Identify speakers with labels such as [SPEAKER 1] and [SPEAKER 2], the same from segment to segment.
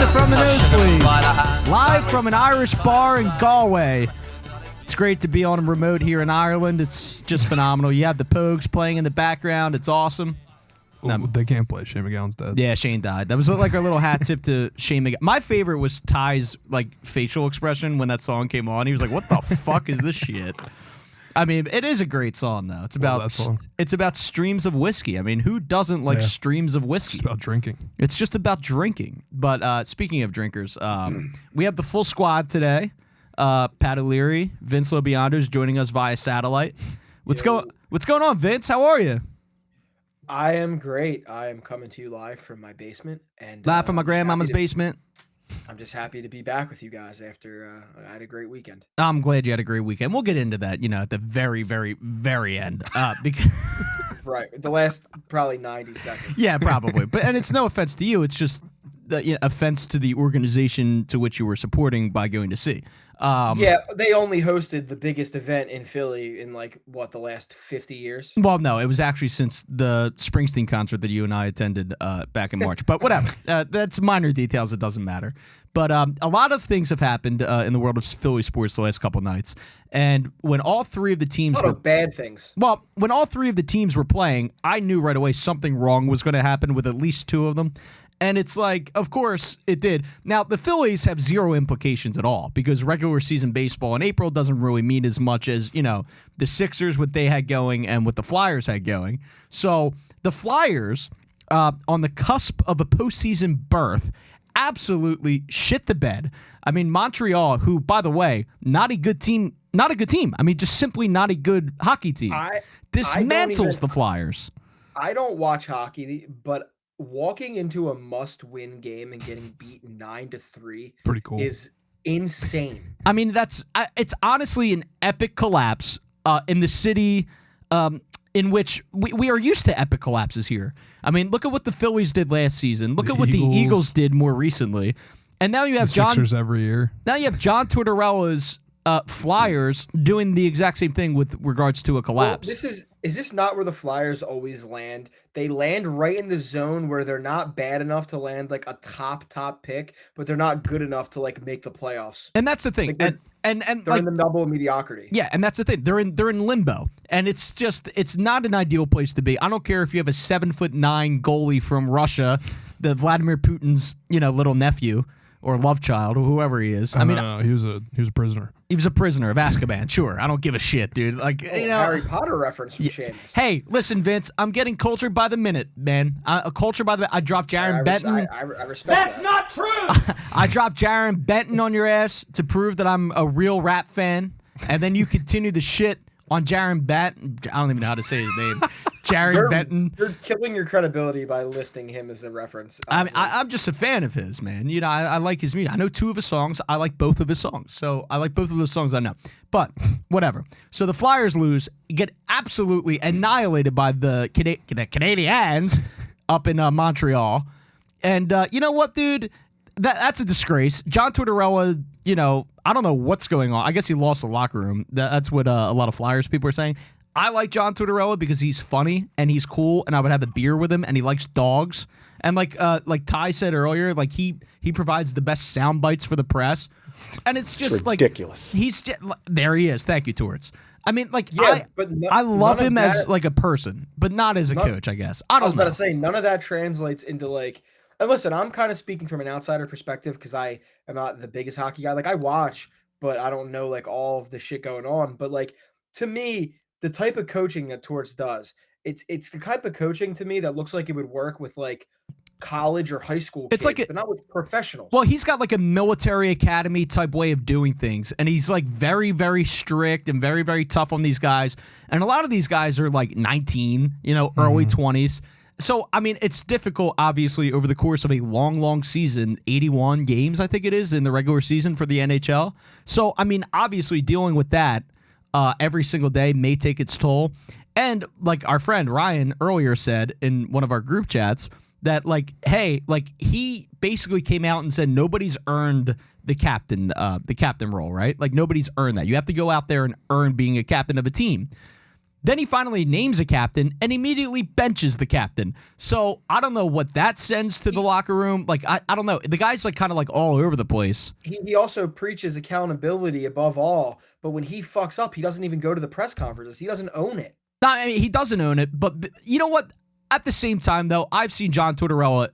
[SPEAKER 1] Live from the Nosebleeds. Live from an Irish bar in Galway. It's great to be on a remote here in Ireland. It's just phenomenal. You have the Pogues playing in the background. It's awesome.
[SPEAKER 2] They can't play. Shane McGowan's dead.
[SPEAKER 1] Yeah, Shane died. That was like our little hat tip to Shane McGowan. My favorite was Ty's like facial expression when that song came on. He was like, "What the fuck is this shit?" I mean, it is a great song though. It's about streams of whiskey. I mean, who doesn't like streams of whiskey?
[SPEAKER 2] It's about drinking.
[SPEAKER 1] It's just about drinking. But speaking of drinkers, we have the full squad today. Pat O'Leary, Vince Lobiondo is joining us via satellite. What's going on, Vince? How are you?
[SPEAKER 3] I am great. I am coming to you live from my basement.
[SPEAKER 1] Live from my grandmama's basement.
[SPEAKER 3] I'm just happy to be back with you guys after I had a great weekend.
[SPEAKER 1] I'm glad you had a great weekend. We'll get into that, at the very, very, very end. Because
[SPEAKER 3] right. The last probably 90 seconds.
[SPEAKER 1] Yeah, probably. And it's no offense to you. It's just offense to the organization to which you were supporting by going to see.
[SPEAKER 3] Yeah, they only hosted the biggest event in Philly in the last 50 years?
[SPEAKER 1] Well, no, it was actually since the Springsteen concert that you and I attended back in March. But whatever, that's minor details. It doesn't matter. But a lot of things have happened in the world of Philly sports the last couple nights. And when all three of the teams
[SPEAKER 3] a lot of bad things.
[SPEAKER 1] Well, when all three of the teams were playing, I knew right away something wrong was going to happen with at least two of them. And it's like, of course, it did. Now, the Phillies have zero implications at all because regular season baseball in April doesn't really mean as much as, the Sixers, what they had going, and what the Flyers had going. So the Flyers, on the cusp of a postseason berth, absolutely shit the bed. I mean, Montreal, who, by the way, not a good team. I mean, just simply not a good hockey team. Dismantles the Flyers.
[SPEAKER 3] I don't watch hockey, but walking into a must-win game and getting beaten 9-3
[SPEAKER 2] pretty cool
[SPEAKER 3] is insane.
[SPEAKER 1] I mean, it's honestly an epic collapse in the city in which we are used to epic collapses here. I mean, look at what the Phillies did last season. Look at what the Eagles did more recently. And now you have
[SPEAKER 2] Sixers every year.
[SPEAKER 1] Now you have John Tortorella's Flyers doing the exact same thing with regards to a collapse.
[SPEAKER 3] Well, is this not where the Flyers always land? They land right in the zone where they're not bad enough to land like a top pick, but they're not good enough to make the playoffs.
[SPEAKER 1] And that's the thing.
[SPEAKER 3] They're in the double mediocrity.
[SPEAKER 1] Yeah, and that's the thing. They're in limbo. And it's not an ideal place to be. I don't care if you have a 7'9" goalie from Russia, the Vladimir Putin's, little nephew or love child or whoever he is.
[SPEAKER 2] No, he was a prisoner.
[SPEAKER 1] He was a prisoner of Azkaban. Sure, I don't give a shit, dude.
[SPEAKER 3] Harry Potter reference from Seamus.
[SPEAKER 1] Hey, listen, Vince, I'm getting cultured by the minute, man. I dropped Jaron Benton.
[SPEAKER 3] I respect
[SPEAKER 4] That's not true.
[SPEAKER 1] I dropped Jaron Benton on your ass to prove that I'm a real rap fan, and then you continue the shit on Jaron Benton. I don't even know how to say his name. Jaron Benton.
[SPEAKER 3] You're killing your credibility by listing him as a reference.
[SPEAKER 1] I mean, I'm just a fan of his, man. I like his music. I know two of his songs. I like both of his songs. So I like both of those songs I know. But whatever. So the Flyers lose, get absolutely annihilated by the Canadiens up in Montreal. And you know what, dude? That's a disgrace. John Tortorella, I don't know what's going on. I guess he lost the locker room. That's what a lot of Flyers people are saying. I like John Tortorella because he's funny and he's cool, and I would have a beer with him, and he likes dogs. And like Ty said earlier, he provides the best sound bites for the press, and it's just
[SPEAKER 5] ridiculous.
[SPEAKER 1] There he is. Thank you, Torts. I mean, I love him as a person, but not as a coach. I guess I was
[SPEAKER 3] about to say none of that translates into And listen, I'm kind of speaking from an outsider perspective because I am not the biggest hockey guy. I watch, but I don't know all of the shit going on. But to me, the type of coaching that Torts does, it's the type of coaching to me that looks like it would work with college or high school kids, but not with professionals.
[SPEAKER 1] Well, he's got a military academy type way of doing things, and he's very, very strict and very, very tough on these guys. And a lot of these guys are 19, early 20s. So, I mean, it's difficult, obviously, over the course of a long, long season, 81 games, I think it is, in the regular season for the NHL. So, I mean, obviously, dealing with that every single day may take its toll. And our friend Ryan earlier said in one of our group chats that, hey, he basically came out and said nobody's earned the captain role, right? Nobody's earned that. You have to go out there and earn being a captain of a team. Then he finally names a captain and immediately benches the captain. So I don't know what that sends to the locker room. Like, I don't know. The guy's like kind of like all over the place.
[SPEAKER 3] He also preaches accountability above all, but when he fucks up, he doesn't even go to the press conferences. He doesn't own it.
[SPEAKER 1] No, I mean, he doesn't own it, but you know what? At the same time, though, I've seen John Tortorella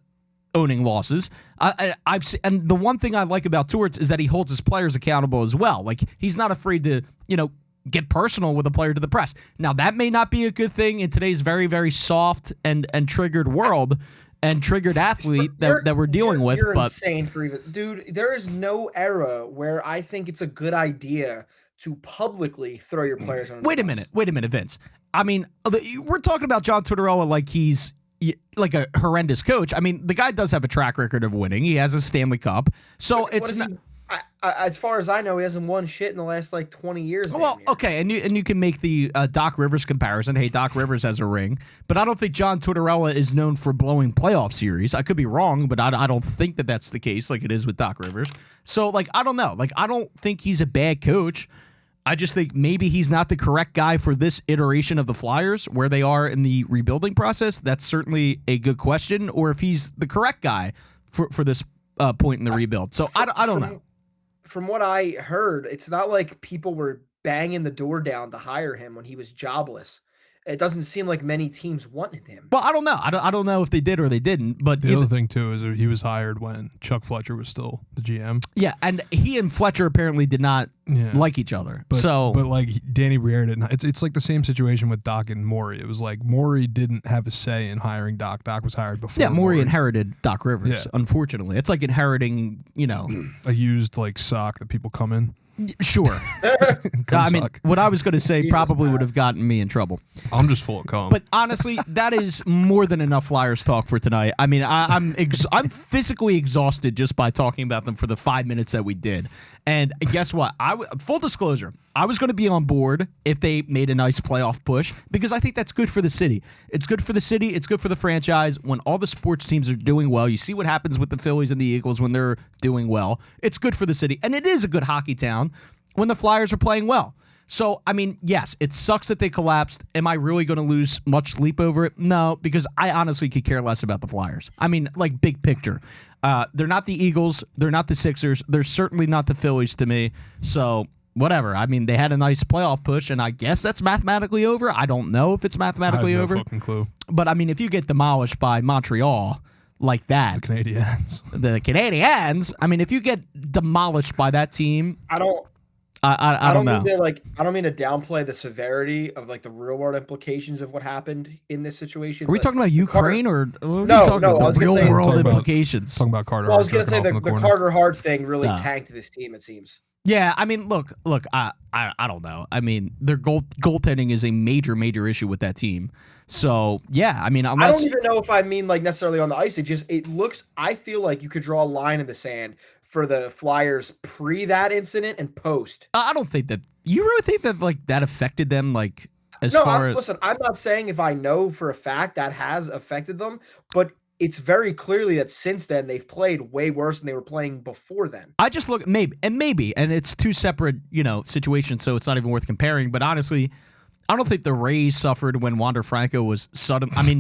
[SPEAKER 1] owning losses. I've seen, and the one thing I like about Torts is that he holds his players accountable as well. Like, he's not afraid to, get personal with a player to the press. Now, that may not be a good thing in today's very, very soft and triggered world and triggered athlete that we're dealing with.
[SPEAKER 3] You're
[SPEAKER 1] but
[SPEAKER 3] insane for even, dude. There is no era where I think it's a good idea to publicly throw your players on.
[SPEAKER 1] Wait a minute, Vince. I mean, we're talking about John Tortorella like he's like a horrendous coach. I mean, the guy does have a track record of winning. He has a Stanley Cup. So it's not.
[SPEAKER 3] As far as I know, he hasn't won shit in the last like 20 years.
[SPEAKER 1] Well, okay, and you can make the Doc Rivers comparison. Hey, Doc Rivers has a ring, but I don't think John Tortorella is known for blowing playoff series. I could be wrong, but I don't think that that's the case like it is with Doc Rivers. So, like, I don't know. Like, I don't think he's a bad coach. I just think maybe he's not the correct guy for this iteration of the Flyers, where they are in the rebuilding process. That's certainly a good question. Or if he's the correct guy for this point in the rebuild. So I don't know.
[SPEAKER 3] From what I heard, it's not like people were banging the door down to hire him when he was jobless. It doesn't seem like many teams wanted him.
[SPEAKER 1] Well, I don't know. I don't know if they did or they didn't. But
[SPEAKER 2] the other thing too is that he was hired when Chuck Fletcher was still the GM.
[SPEAKER 1] Yeah, and he and Fletcher apparently did not like each other.
[SPEAKER 2] But like Danny Briere didn't. It's like the same situation with Doc and Morey. It was like Morey didn't have a say in hiring Doc. Doc was hired before.
[SPEAKER 1] Yeah, Morey inherited Doc Rivers. Yeah. Unfortunately, it's like inheriting
[SPEAKER 2] a used like sock that people come in.
[SPEAKER 1] Sure. I mean, what I was going to say probably would have gotten me in trouble.
[SPEAKER 2] I'm just full of cum.
[SPEAKER 1] But honestly, that is more than enough Flyers talk for tonight. I mean, I'm physically exhausted just by talking about them for the 5 minutes that we did. And guess what? Full disclosure, I was going to be on board if they made a nice playoff push because I think that's good for the city. It's good for the city. It's good for the franchise. When all the sports teams are doing well, you see what happens with the Phillies and the Eagles when they're doing well. It's good for the city. And it is a good hockey town when the Flyers are playing well. So, I mean, yes, it sucks that they collapsed. Am I really going to lose much sleep over it? No, because I honestly could care less about the Flyers. I mean, like, big picture. They're not the Eagles. They're not the Sixers. They're certainly not the Phillies to me. So, whatever. I mean, they had a nice playoff push, and I guess that's mathematically over. I don't know if it's mathematically over.
[SPEAKER 2] I have no fucking clue.
[SPEAKER 1] But, I mean, if you get demolished by Montreal like that.
[SPEAKER 2] The Canadiens.
[SPEAKER 1] The Canadiens. I mean, if you get demolished by that team.
[SPEAKER 3] I don't
[SPEAKER 1] know.
[SPEAKER 3] I don't mean to downplay the severity of like the real world implications of what happened in this situation.
[SPEAKER 1] Are we talking about Ukraine or
[SPEAKER 3] no?
[SPEAKER 1] The real world implications.
[SPEAKER 2] Talking about Carter.
[SPEAKER 3] Well, I was going to say the Carter Hart thing really tanked this team. It seems.
[SPEAKER 1] Yeah, I mean, look. I don't know. I mean, their goaltending is a major issue with that team. So yeah, I mean,
[SPEAKER 3] I don't even know if I mean like necessarily on the ice. It looks. I feel like you could draw a line in the sand for the Flyers pre that incident and post.
[SPEAKER 1] I don't think that. You really think that like that affected them like as
[SPEAKER 3] no,
[SPEAKER 1] far as.
[SPEAKER 3] Listen, I'm not saying if I know for a fact that has affected them, but it's very clearly that since then they've played way worse than they were playing before then.
[SPEAKER 1] I just look maybe, and it's two separate situations, so it's not even worth comparing. But honestly, I don't think the Rays suffered when Wander Franco was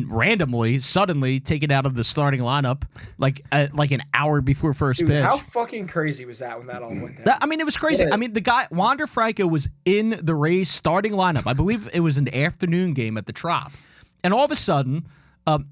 [SPEAKER 1] randomly, suddenly taken out of the starting lineup like an hour before first pitch.
[SPEAKER 3] How fucking crazy was that when that all went down?
[SPEAKER 1] I mean, it was crazy. I mean, the guy, Wander Franco, was in the Rays starting lineup. I believe it was an afternoon game at the Trop. And all of a sudden,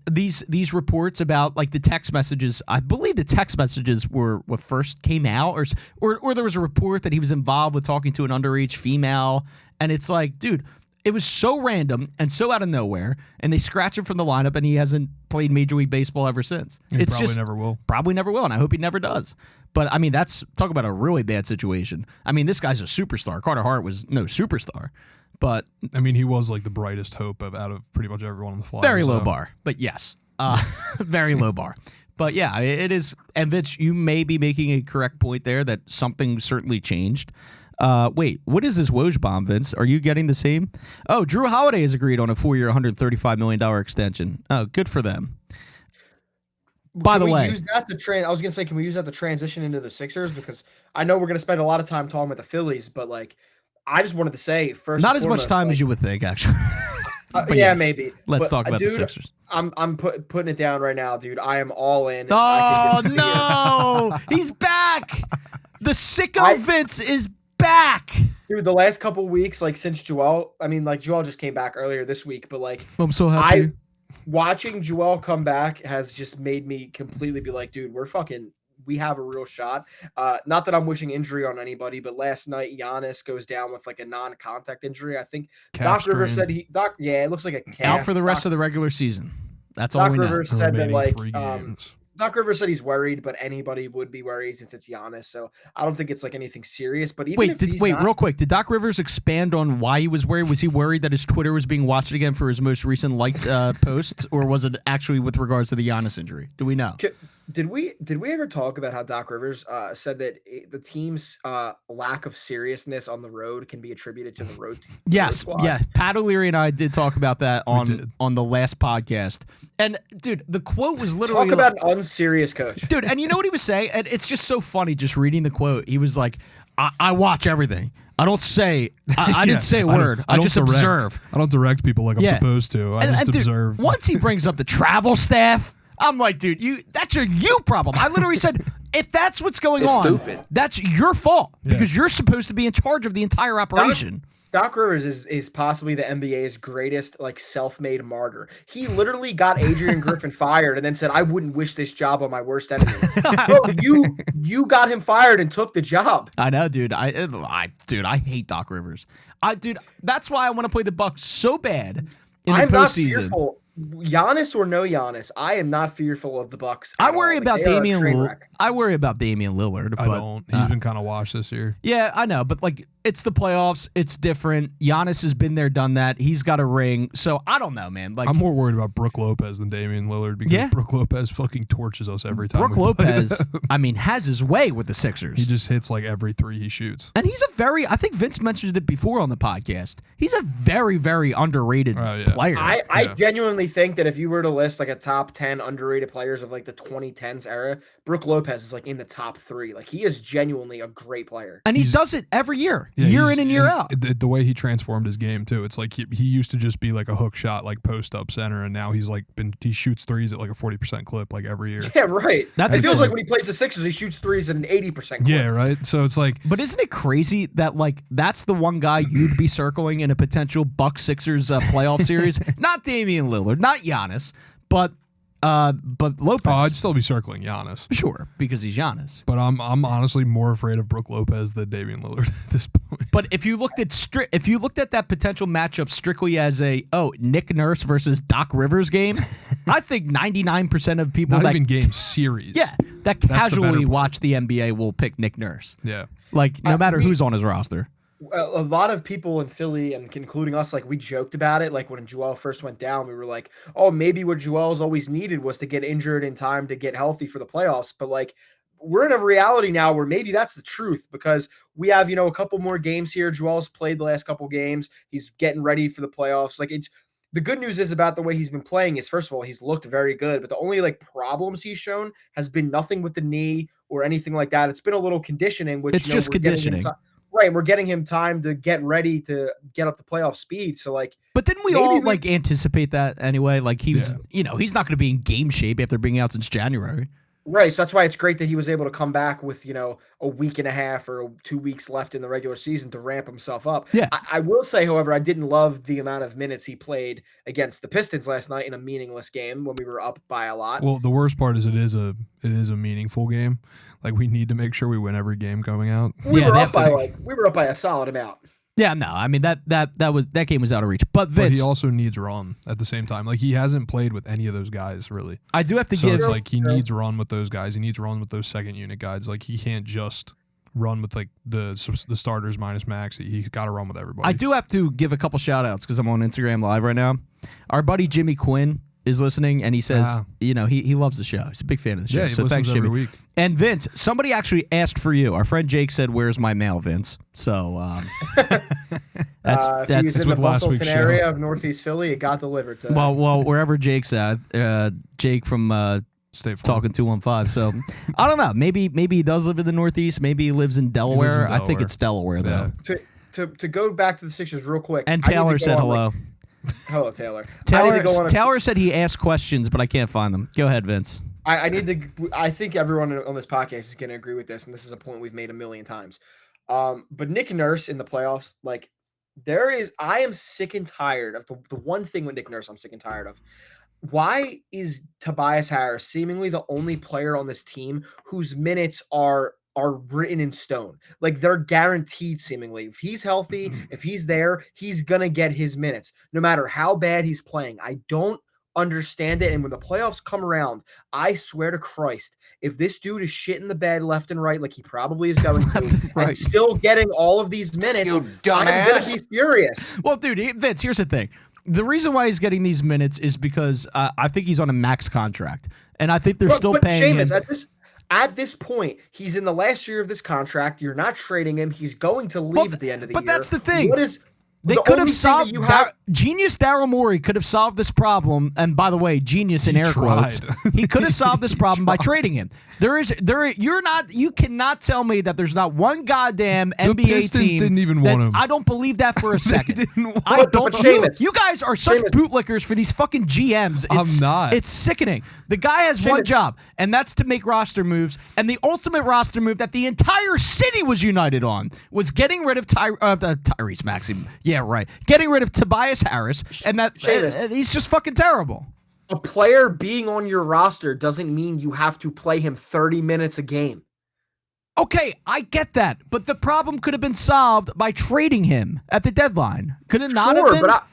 [SPEAKER 1] these reports about like the text messages, I believe the text messages were what first came out, or there was a report that he was involved with talking to an underage female. And it's like, dude, it was so random and so out of nowhere, and they scratch him from the lineup, and he hasn't played Major League Baseball ever since.
[SPEAKER 2] It's probably never will.
[SPEAKER 1] Probably never will, and I hope he never does. But, I mean, talk about a really bad situation. I mean, this guy's a superstar. Carter Hart was no superstar. But
[SPEAKER 2] I mean, he was like the brightest hope out of pretty much everyone on the Flyers.
[SPEAKER 1] Very low bar, but yes. Very low bar. But, yeah, it is. And, Vince, you may be making a correct point there that something certainly changed. Wait, what is this Woj bomb, Vince? Are you getting the same? Oh, Drew Holiday has agreed on a 4-year, $135 million extension. Oh, good for them. By the way,
[SPEAKER 3] use that I was going to say, can we use that to transition into the Sixers? Because I know we're going to spend a lot of time talking about the Phillies, but like, I just wanted to say first.
[SPEAKER 1] Not as much time as you would think, actually. But
[SPEAKER 3] yeah,
[SPEAKER 1] yes,
[SPEAKER 3] maybe.
[SPEAKER 1] Let's
[SPEAKER 3] But,
[SPEAKER 1] talk about the
[SPEAKER 3] dude,
[SPEAKER 1] Sixers.
[SPEAKER 3] I'm putting it down right now, dude. I am all in.
[SPEAKER 1] Oh
[SPEAKER 3] I think it's
[SPEAKER 1] no, he's back. The sicko
[SPEAKER 3] I-
[SPEAKER 1] Vince is back.
[SPEAKER 3] dude, the last couple weeks, like since Joel, I mean, like Joel just came back earlier this week, but like
[SPEAKER 1] I'm so happy.
[SPEAKER 3] watching Joel come back has just made me completely be like, dude, we have a real shot. Not that I'm wishing injury on anybody, but last night Giannis goes down with like a non-contact injury. I think
[SPEAKER 2] Calf
[SPEAKER 3] Doc Rivers
[SPEAKER 2] strain.
[SPEAKER 3] said it looks like a calf.
[SPEAKER 1] Out for the rest of the regular season. That's all
[SPEAKER 3] Doc
[SPEAKER 1] we know.
[SPEAKER 3] Rivers
[SPEAKER 2] The
[SPEAKER 3] said that
[SPEAKER 2] remaining
[SPEAKER 3] like
[SPEAKER 2] 3 games.
[SPEAKER 3] Doc Rivers said he's worried, but anybody would be worried since it's Giannis. So I don't think it's like anything serious. But even if he's not,
[SPEAKER 1] real quick. Did Doc Rivers expand on why he was worried? Was he worried that his Twitter was being watched again for his most recent liked posts, or was it actually with regards to the Giannis injury? Do we know?
[SPEAKER 3] Did we ever talk about how Doc Rivers said that the team's lack of seriousness on the road can be attributed to the road?
[SPEAKER 1] Yes,
[SPEAKER 3] squad?
[SPEAKER 1] yeah. Pat O'Leary and I did talk about that
[SPEAKER 2] did.
[SPEAKER 1] on the last podcast. And dude, the quote was literally
[SPEAKER 3] Talk about an unserious coach.
[SPEAKER 1] dude, and you know what he was saying? And it's just so funny just reading the quote. He was like, I watch everything. I don't say I didn't say a word. I
[SPEAKER 2] don't
[SPEAKER 1] just
[SPEAKER 2] direct.
[SPEAKER 1] observe.
[SPEAKER 2] I don't direct people like I'm
[SPEAKER 1] Yeah.
[SPEAKER 2] supposed to. I just
[SPEAKER 1] dude,
[SPEAKER 2] observe.
[SPEAKER 1] once he brings up the travel staff, I'm like, dude, that's a you problem. I literally said, if that's what's going
[SPEAKER 3] It's
[SPEAKER 1] on,
[SPEAKER 3] stupid.
[SPEAKER 1] that's your fault
[SPEAKER 2] Yeah.
[SPEAKER 1] because you're supposed to be in charge of the entire operation.
[SPEAKER 3] Doc Rivers is possibly the NBA's greatest like self-made martyr. He literally got Adrian Griffin fired and then said, "I wouldn't wish this job on my worst enemy." Bro, you got him fired and took the job.
[SPEAKER 1] I know, dude. I hate Doc Rivers. That's why I want to play the Bucks so bad in the
[SPEAKER 3] I'm not
[SPEAKER 1] postseason.
[SPEAKER 3] fearful. Giannis or no Giannis, I am not fearful of the Bucks.
[SPEAKER 1] I worry about Damian Lillard.
[SPEAKER 3] Lillard.
[SPEAKER 1] I worry about Damian Lillard.
[SPEAKER 2] I
[SPEAKER 1] But,
[SPEAKER 2] don't. He's been kind of washed this year.
[SPEAKER 1] yeah, I know, but like it's the playoffs. It's different. Giannis has been there, done that. He's got a ring. So I don't know, man. Like
[SPEAKER 2] I'm more worried about Brook Lopez than Damian Lillard because
[SPEAKER 1] Yeah.
[SPEAKER 2] Brook Lopez fucking torches us every time.
[SPEAKER 1] Brook
[SPEAKER 2] we play
[SPEAKER 1] Lopez,
[SPEAKER 2] them.
[SPEAKER 1] I mean, has his way with the Sixers.
[SPEAKER 2] He just hits like every 3 he shoots.
[SPEAKER 1] And he's I think Vince mentioned it before on the podcast. He's a very, very underrated
[SPEAKER 2] Oh, yeah.
[SPEAKER 1] player.
[SPEAKER 3] I
[SPEAKER 2] Yeah.
[SPEAKER 3] genuinely think that if you were to list like a top 10 underrated players of like the 2010s era, Brook Lopez is like in the top 3. Like he is genuinely a great player.
[SPEAKER 1] And he does it every year,
[SPEAKER 2] Yeah,
[SPEAKER 1] year
[SPEAKER 2] he's-
[SPEAKER 1] in and year out.
[SPEAKER 2] The way he transformed his game too. It's like he used to just be like a hook shot, like post up center, and now he shoots threes at like a 40% clip like every year.
[SPEAKER 3] Yeah, right.
[SPEAKER 1] That's
[SPEAKER 3] it feels
[SPEAKER 1] insane.
[SPEAKER 3] like when he plays the Sixers, he shoots threes at an 80%.
[SPEAKER 2] Yeah, right. So it's like
[SPEAKER 1] But isn't it crazy that like that's the one guy you'd be circling in a potential Bucks Sixers playoff series? Not Damian Lillard, not Giannis, but Lopez.
[SPEAKER 2] I'd still be circling Giannis.
[SPEAKER 1] Sure, because he's Giannis.
[SPEAKER 2] But I'm honestly more afraid of Brook Lopez than Damian Lillard at this point.
[SPEAKER 1] But if you looked at that potential matchup strictly as a Nick Nurse versus Doc Rivers game, I think 99% of people
[SPEAKER 2] Not
[SPEAKER 1] that
[SPEAKER 2] even game series.
[SPEAKER 1] that
[SPEAKER 2] the better
[SPEAKER 1] casually
[SPEAKER 2] part.
[SPEAKER 1] watch the NBA will pick Nick Nurse.
[SPEAKER 2] Yeah.
[SPEAKER 1] Like no matter who's on his roster.
[SPEAKER 3] A lot of people in Philly, and including us, like we joked about it. Like when Joel first went down, we were like, "Oh, maybe what Joel's always needed was to get injured in time to get healthy for the playoffs." But like, we're in a reality now where maybe that's the truth because we have a couple more games here. Joel's played the last couple games. He's getting ready for the playoffs. Like the good news is about the way he's been playing is first of all he's looked very good, but the only like problems he's shown has been nothing with the knee or anything like that. It's been a little conditioning, which
[SPEAKER 1] It's just
[SPEAKER 3] we're getting him
[SPEAKER 1] conditioning.
[SPEAKER 3] Right, we're getting him time to get ready to get up to playoff speed. So, like,
[SPEAKER 1] But didn't we
[SPEAKER 3] Maybe
[SPEAKER 1] all
[SPEAKER 3] we-
[SPEAKER 1] like anticipate that anyway? Like he was, he's not going to be in game shape after being out since January.
[SPEAKER 3] right. So that's why it's great that he was able to come back with, a week and a half or 2 weeks left in the regular season to ramp himself up.
[SPEAKER 1] Yeah.
[SPEAKER 3] I will say, however, I didn't love the amount of minutes he played against the Pistons last night in a meaningless game when we were up by a lot.
[SPEAKER 2] Well, the worst part is it is a meaningful game. Like we need to make sure we win every game going out.
[SPEAKER 3] we
[SPEAKER 1] Yeah,
[SPEAKER 3] were
[SPEAKER 1] they
[SPEAKER 3] up by a solid amount.
[SPEAKER 1] Yeah, no, I mean that game was out of reach. But
[SPEAKER 2] But
[SPEAKER 1] Vince,
[SPEAKER 2] he also needs run at the same time. Like he hasn't played with any of those guys really.
[SPEAKER 1] I do have to
[SPEAKER 2] So
[SPEAKER 1] give.
[SPEAKER 2] it's like he needs run with those guys. He needs run with those second unit guys. Like he can't just run with like the starters minus Max. He's got to run with everybody.
[SPEAKER 1] I do have to give a couple shout outs because I'm on Instagram Live right now. Our buddy Jimmy Quinn is listening, and he says, he loves the show. He's a big fan of the show.
[SPEAKER 2] Yeah, he
[SPEAKER 1] so thanks,
[SPEAKER 2] listens every
[SPEAKER 1] Jimmy.
[SPEAKER 2] week.
[SPEAKER 1] And Vince, somebody actually asked for you. Our friend Jake said, "Where's my mail, Vince?" So
[SPEAKER 3] If he was in the
[SPEAKER 2] with last
[SPEAKER 3] Bustleton
[SPEAKER 2] week's show.
[SPEAKER 3] area of Northeast Philly, it got delivered to
[SPEAKER 1] well, wherever Jake's at, Jake from
[SPEAKER 2] State Farm.
[SPEAKER 1] Talking 215. So I don't know. Maybe he does live in the Northeast. Maybe he lives in Delaware. I think
[SPEAKER 2] Delaware.
[SPEAKER 1] it's Delaware though.
[SPEAKER 2] Yeah.
[SPEAKER 3] to go back to the Sixers real quick.
[SPEAKER 1] And
[SPEAKER 3] I need to
[SPEAKER 1] Taylor
[SPEAKER 3] go
[SPEAKER 1] said
[SPEAKER 3] on,
[SPEAKER 1] hello.
[SPEAKER 3] Hello, Taylor. I need to go on
[SPEAKER 1] Taylor said he asked questions, but I can't find them. Go ahead, Vince.
[SPEAKER 3] I think everyone on this podcast is going to agree with this, and this is a point we've made a million times. But Nick Nurse in the playoffs, like I am sick and tired of the one thing with Nick Nurse I'm sick and tired of. Why is Tobias Harris seemingly the only player on this team whose minutes are written in stone? Like they're guaranteed seemingly. If he's healthy, if he's there, he's going to get his minutes no matter how bad he's playing. I don't understand it. And when the playoffs come around, I swear to Christ, if this dude is shit in the bed left and right, like he probably is going to, and still getting all of these minutes, I'm going to be furious.
[SPEAKER 1] Well, dude, Vince, here's the thing. The reason why he's getting these minutes is because I think he's on a max contract, and I think they're still paying
[SPEAKER 3] Seamus,
[SPEAKER 1] him.
[SPEAKER 3] At this point, he's in the last year of this contract. You're not trading him. He's going to leave at the end of the year.
[SPEAKER 1] But that's the thing. They
[SPEAKER 3] the
[SPEAKER 1] could
[SPEAKER 3] only
[SPEAKER 1] have solved
[SPEAKER 3] thing that you have.
[SPEAKER 1] Genius Daryl Morey could have solved this problem, and by the way, genius in air quotes. He could have solved this problem by trading him. You cannot tell me that there's not one goddamn
[SPEAKER 2] The
[SPEAKER 1] NBA
[SPEAKER 2] Pistons
[SPEAKER 1] team
[SPEAKER 2] didn't even want him.
[SPEAKER 1] I don't believe that for a second.
[SPEAKER 2] didn't
[SPEAKER 1] I don't.
[SPEAKER 3] But Seamus,
[SPEAKER 1] you guys are such
[SPEAKER 3] Seamus.
[SPEAKER 1] bootlickers for these fucking GMs.
[SPEAKER 2] I'm not.
[SPEAKER 1] It's sickening. The guy has one
[SPEAKER 3] Seamus.
[SPEAKER 1] job, and that's to make roster moves. And the ultimate roster move that the entire city was united on was getting rid of Tyrese Maxey. Yeah, right. Getting rid of Tobias Harris, and that he's just fucking terrible.
[SPEAKER 3] A player being on your roster doesn't mean you have to play him 30 minutes a game.
[SPEAKER 1] Okay, I get that, but the problem could have been solved by trading him at the deadline. Could it not have been?
[SPEAKER 3] But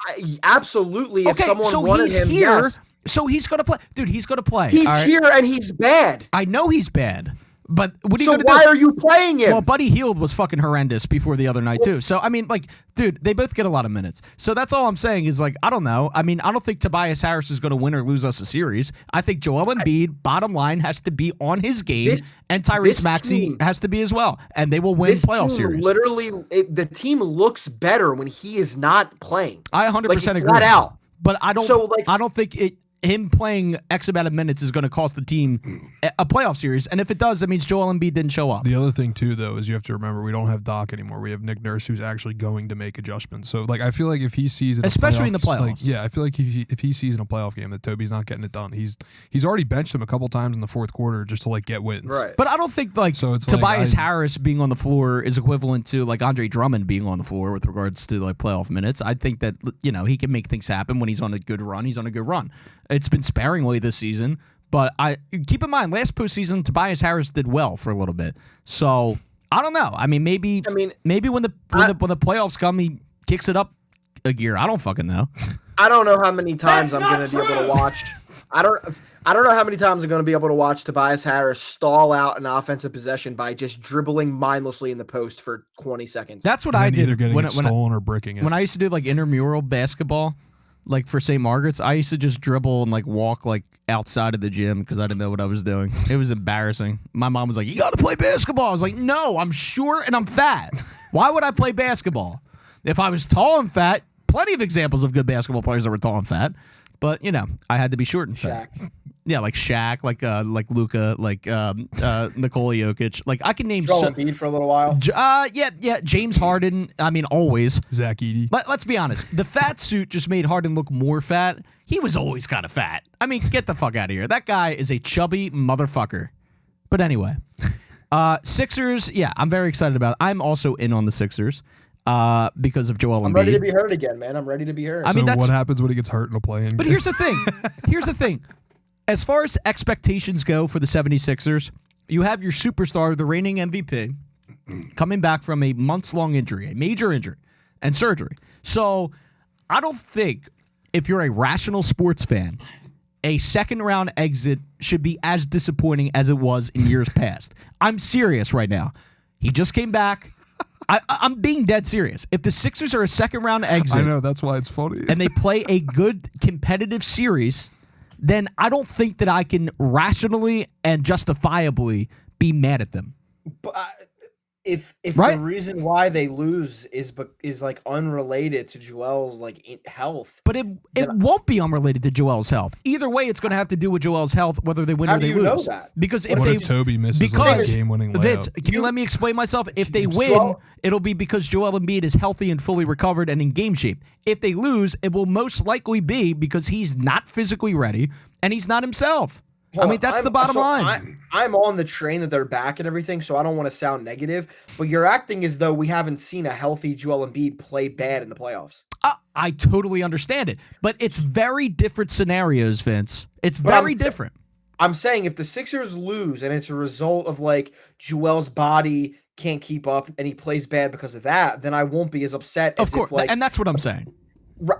[SPEAKER 3] I absolutely.
[SPEAKER 1] Okay,
[SPEAKER 3] if someone
[SPEAKER 1] so
[SPEAKER 3] wanted
[SPEAKER 1] he's
[SPEAKER 3] him,
[SPEAKER 1] here.
[SPEAKER 3] yes.
[SPEAKER 1] So he's gonna play, dude. He's gonna play.
[SPEAKER 3] He's
[SPEAKER 1] all right?
[SPEAKER 3] here and he's bad.
[SPEAKER 1] I know he's bad, but what are you
[SPEAKER 3] So
[SPEAKER 1] gonna do?
[SPEAKER 3] why are you playing him?
[SPEAKER 1] Well, Buddy Hield was fucking horrendous before the other night too. So I mean, like, dude, they both get a lot of minutes. So that's all I'm saying is like, I don't know. I mean, I don't think Tobias Harris is going to win or lose us a series. I think Joel Embiid, bottom line, has to be on his game, and Tyrese Maxey has to be as well, and they will win playoff series.
[SPEAKER 3] Literally, the team looks better when he is not playing.
[SPEAKER 1] I 100% agree.
[SPEAKER 3] Flat out.
[SPEAKER 1] But I don't.
[SPEAKER 3] So, like,
[SPEAKER 1] I don't think him playing X amount of minutes is going to cost the team a playoff series. And if it does, that means Joel Embiid didn't show up.
[SPEAKER 2] The other thing, too, though, is you have to remember we don't have Doc anymore. We have Nick Nurse, who's actually going to make adjustments. So, like, I feel like if he sees in
[SPEAKER 1] especially in the playoffs.
[SPEAKER 2] Like, yeah, I feel like if he sees in a playoff game that Toby's not getting it done, he's already benched him a couple times in the fourth quarter just to, like, get wins.
[SPEAKER 3] Right.
[SPEAKER 1] But I don't think, like,
[SPEAKER 2] So it's
[SPEAKER 1] Tobias
[SPEAKER 2] like
[SPEAKER 1] Harris being on the floor is equivalent to, like, Andre Drummond being on the floor with regards to, like, playoff minutes. I think that, you know, he can make things happen when he's on a good run. He's on a good run. It's been sparingly this season, but I keep in mind last postseason Tobias Harris did well for a little bit. So I don't know. I mean, maybe when the playoffs come, he kicks it up a gear. I don't fucking know.
[SPEAKER 3] I don't know how many times I'm going to be able to watch. I don't know how many times I'm going to be able to watch Tobias Harris stall out an offensive possession by just dribbling mindlessly in the post for 20 seconds.
[SPEAKER 1] That's what I did
[SPEAKER 2] either getting it stolen or bricking it.
[SPEAKER 1] When I used to do like intramural basketball. Like for St. Margaret's, I used to just dribble and like walk like outside of the gym because I didn't know what I was doing. It was embarrassing. My mom was like, "You got to play basketball." I was like, "No, I'm short and I'm fat. Why would I play basketball? If I was tall and fat, plenty of examples of good basketball players that were tall and fat. But you know, I had to be short and fat." Yeah, like Shaq, like Luka, like Nikola Jokic. Like I can name
[SPEAKER 3] Joel Embiid for a little while.
[SPEAKER 1] Yeah, James Harden. I mean, always.
[SPEAKER 2] Zach Edey.
[SPEAKER 1] Let's be honest. The fat suit just made Harden look more fat. He was always kind of fat. I mean, get the fuck out of here. That guy is a chubby motherfucker. But anyway, Sixers. Yeah, I'm very excited about it. I'm also in on the Sixers. Because of Joel Embiid.
[SPEAKER 3] I'm ready to be hurt again, man. I'm ready to be hurt.
[SPEAKER 1] I mean,
[SPEAKER 2] what happens when he gets hurt in a play-in?
[SPEAKER 1] But here's the thing. As far as expectations go for the 76ers, you have your superstar, the reigning MVP, coming back from a months-long injury, a major injury, and surgery. So I don't think, if you're a rational sports fan, a second-round exit should be as disappointing as it was in years past. I'm serious right now. He just came back. I'm being dead serious. If the Sixers are a second-round exit,
[SPEAKER 2] I know, that's why it's funny,
[SPEAKER 1] and they play a good competitive series, then I don't think that I can rationally and justifiably be mad at them.
[SPEAKER 3] But if
[SPEAKER 1] Right?
[SPEAKER 3] the reason why they lose is like unrelated to Joel's like health,
[SPEAKER 1] But it
[SPEAKER 3] then
[SPEAKER 1] won't be unrelated to Joel's health. Either way, it's going to have to do with Joel's health, whether they win
[SPEAKER 3] how
[SPEAKER 1] or
[SPEAKER 3] do
[SPEAKER 1] they
[SPEAKER 3] you know
[SPEAKER 1] lose.
[SPEAKER 3] that?
[SPEAKER 1] Because
[SPEAKER 2] What if Toby misses like a
[SPEAKER 1] because
[SPEAKER 2] game-winning
[SPEAKER 1] Vince,
[SPEAKER 2] layup?
[SPEAKER 1] can you let me explain myself? If they win,
[SPEAKER 3] So-
[SPEAKER 1] it'll be because Joel Embiid is healthy and fully recovered and in game shape. If they lose, it will most likely be because he's not physically ready and he's not himself. I mean, that's the bottom line.
[SPEAKER 3] I'm on the train that they're back and everything, so I don't want to sound negative, but you're acting as though we haven't seen a healthy Joel Embiid play bad in the playoffs.
[SPEAKER 1] I totally understand it, but it's very different scenarios, Vince. It's
[SPEAKER 3] But
[SPEAKER 1] very different.
[SPEAKER 3] I'm saying if the Sixers lose and it's a result of like Joel's body can't keep up and he plays bad because of that, then I won't be as upset as
[SPEAKER 1] Of course,
[SPEAKER 3] if like
[SPEAKER 1] and that's what I'm saying.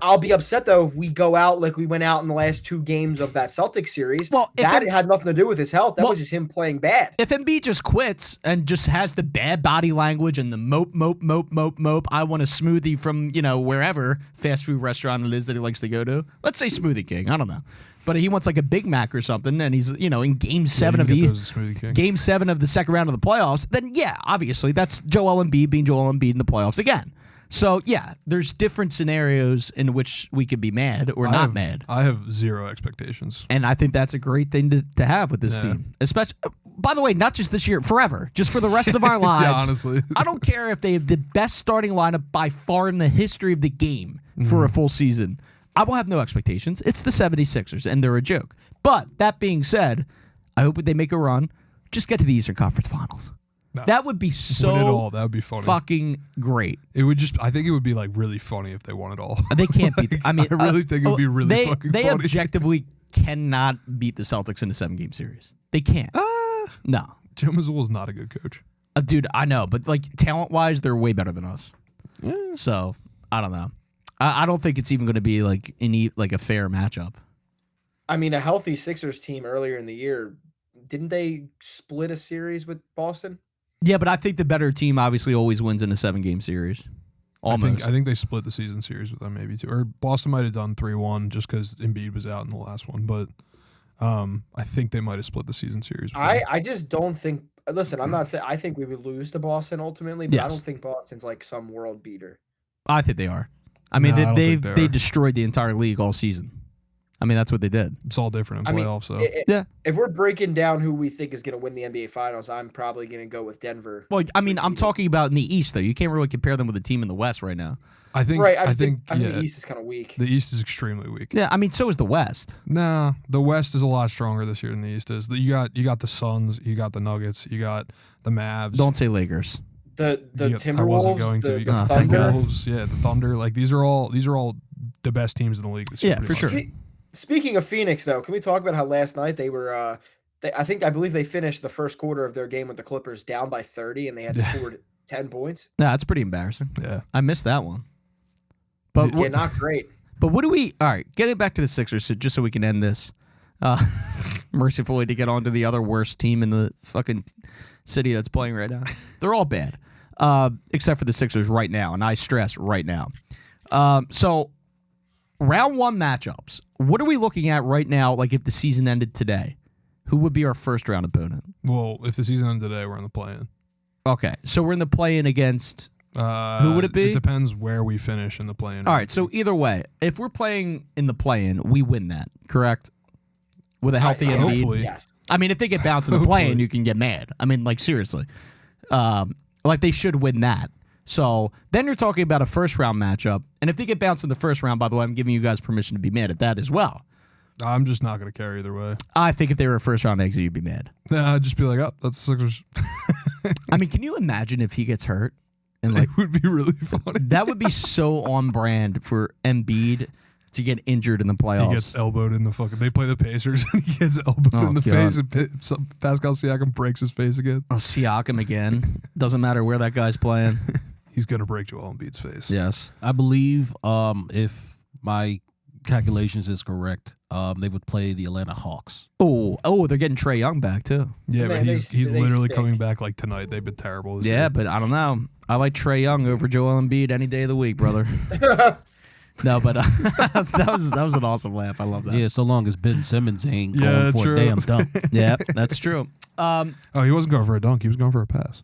[SPEAKER 3] I'll be upset though if we go out like we went out in the last 2 games of that Celtics series.
[SPEAKER 1] Well,
[SPEAKER 3] that had nothing to do with his health. That was just him playing bad.
[SPEAKER 1] If Embiid just quits and just has the bad body language and the mope, I want a smoothie from, wherever fast food restaurant it is that he likes to go to. Let's say Smoothie King. I don't know. But he wants like a Big Mac or something, and he's, in game 7 of game 7 of the second round of the playoffs, then yeah, obviously that's Joel Embiid being Joel Embiid in the playoffs again. So, yeah, there's different scenarios in which we could be mad or not mad.
[SPEAKER 2] I have zero expectations.
[SPEAKER 1] And I think that's a great thing to have with this team. Especially, by the way, not just this year, forever. Just for the rest of our lives.
[SPEAKER 2] Yeah, honestly.
[SPEAKER 1] I don't care if they have the best starting lineup by far in the history of the game for a full season. I will have no expectations. It's the 76ers, and they're a joke. But that being said, I hope they make a run. Just get to the Eastern Conference Finals.
[SPEAKER 2] No.
[SPEAKER 1] That would be so
[SPEAKER 2] win it all. That would be funny.
[SPEAKER 1] fucking great.
[SPEAKER 2] It would I think it would be like really funny if they won it all.
[SPEAKER 1] They can't beat. I mean,
[SPEAKER 2] I really think it would be really fucking
[SPEAKER 1] They
[SPEAKER 2] funny.
[SPEAKER 1] objectively cannot beat the Celtics in a 7-game series. They can't. No,
[SPEAKER 2] Joe Mazzulla is not a good coach.
[SPEAKER 1] dude, I know, but like talent-wise, they're way better than us. So I don't know. I don't think it's even going to be like a fair matchup.
[SPEAKER 3] I mean, a healthy Sixers team earlier in the year, didn't they split a series with Boston?
[SPEAKER 1] Yeah, but I think the better team obviously always wins in a 7-game series. Almost.
[SPEAKER 2] I think they split the season series with them maybe too. Or Boston might have done 3-1 just because Embiid was out in the last one. But I think they might have split the season series with them.
[SPEAKER 3] I just don't think. Listen, I'm not saying I think we would lose to Boston ultimately, but I don't think Boston's like some world beater.
[SPEAKER 1] I think they are. I mean,
[SPEAKER 2] No, I don't think
[SPEAKER 1] they
[SPEAKER 2] are.
[SPEAKER 1] destroyed the entire league all season. I mean, that's what they did.
[SPEAKER 2] It's all different in playoffs. So
[SPEAKER 3] If we're breaking down who we think is going to win the NBA Finals, I'm probably going to go with Denver.
[SPEAKER 1] Well, I mean, I'm talking about in the East, though. You can't really compare them with a team in the West right now.
[SPEAKER 2] I think
[SPEAKER 3] the East is kind of weak.
[SPEAKER 2] The East is extremely weak.
[SPEAKER 1] Yeah, I mean, so is the West.
[SPEAKER 2] No, the West is a lot stronger this year than the East is. You got the Suns, you got the Nuggets, you got the Mavs.
[SPEAKER 1] Don't say Lakers.
[SPEAKER 3] The Timberwolves,
[SPEAKER 2] I wasn't going to. You got the
[SPEAKER 3] Thunder.
[SPEAKER 2] Timberwolves, the Thunder. Like these are all the best teams in the league this year.
[SPEAKER 1] Yeah, for sure.
[SPEAKER 3] Speaking of Phoenix, though, can we talk about how last night they were? I believe they finished the first quarter of their game with the Clippers down by 30, and they had scored 10 points.
[SPEAKER 1] Yeah, that's pretty embarrassing.
[SPEAKER 2] Yeah,
[SPEAKER 1] I missed that one. But
[SPEAKER 3] not great.
[SPEAKER 1] But what do we? All right, getting back to the Sixers, just so we can end this, mercifully to get on to the other worst team in the fucking city that's playing right now. They're all bad, except for the Sixers right now, and I stress right now. So. Round 1 matchups. What are we looking at right now? Like if the season ended today, who would be our first round opponent?
[SPEAKER 2] Well, if the season ended today, we're in the play-in.
[SPEAKER 1] Okay, so we're in the play-in against. Who would it be?
[SPEAKER 2] It depends where we finish in the play-in.
[SPEAKER 1] All right, so either way, if we're playing in the play-in, we win that, correct? With a healthy Embiid.
[SPEAKER 2] Hopefully.
[SPEAKER 3] Yes.
[SPEAKER 1] I mean, if they get bounced in the play-in, you can get mad. I mean, like seriously, like they should win that. So then you're talking about a first-round matchup, and if they get bounced in the first round, by the way, I'm giving you guys permission to be mad at that as well.
[SPEAKER 2] I'm just not going to care either way.
[SPEAKER 1] I think if they were a first-round exit, you'd be mad.
[SPEAKER 2] Nah, I'd just be like, oh, that's the Sixers.
[SPEAKER 1] I mean, can you imagine if he gets hurt? And like,
[SPEAKER 2] it would be really funny.
[SPEAKER 1] That would be so on brand for Embiid to get injured in the playoffs.
[SPEAKER 2] He gets elbowed in the fucking. They play the Pacers and he gets elbowed in the face. And Pascal Siakam breaks his face again.
[SPEAKER 1] Oh, Siakam again. Doesn't matter where that guy's playing.
[SPEAKER 2] He's gonna break Joel Embiid's face.
[SPEAKER 1] Yes,
[SPEAKER 4] I believe if my calculations is correct, they would play the Atlanta Hawks.
[SPEAKER 1] Oh, they're getting Trae Young back too.
[SPEAKER 2] Yeah,
[SPEAKER 3] Man,
[SPEAKER 2] but he's
[SPEAKER 3] they
[SPEAKER 2] literally
[SPEAKER 3] stink.
[SPEAKER 2] coming back like tonight. They've been terrible. This
[SPEAKER 1] Yeah,
[SPEAKER 2] year.
[SPEAKER 1] but I don't know. I like Trae Young over Joel Embiid any day of the week, brother. No, but that was an awesome laugh. I love that.
[SPEAKER 4] Yeah, so long as Ben Simmons ain't
[SPEAKER 2] Yeah,
[SPEAKER 4] going for
[SPEAKER 2] true.
[SPEAKER 4] a damn dunk.
[SPEAKER 1] Yeah, that's true.
[SPEAKER 2] He wasn't going for a dunk. He was going for a pass.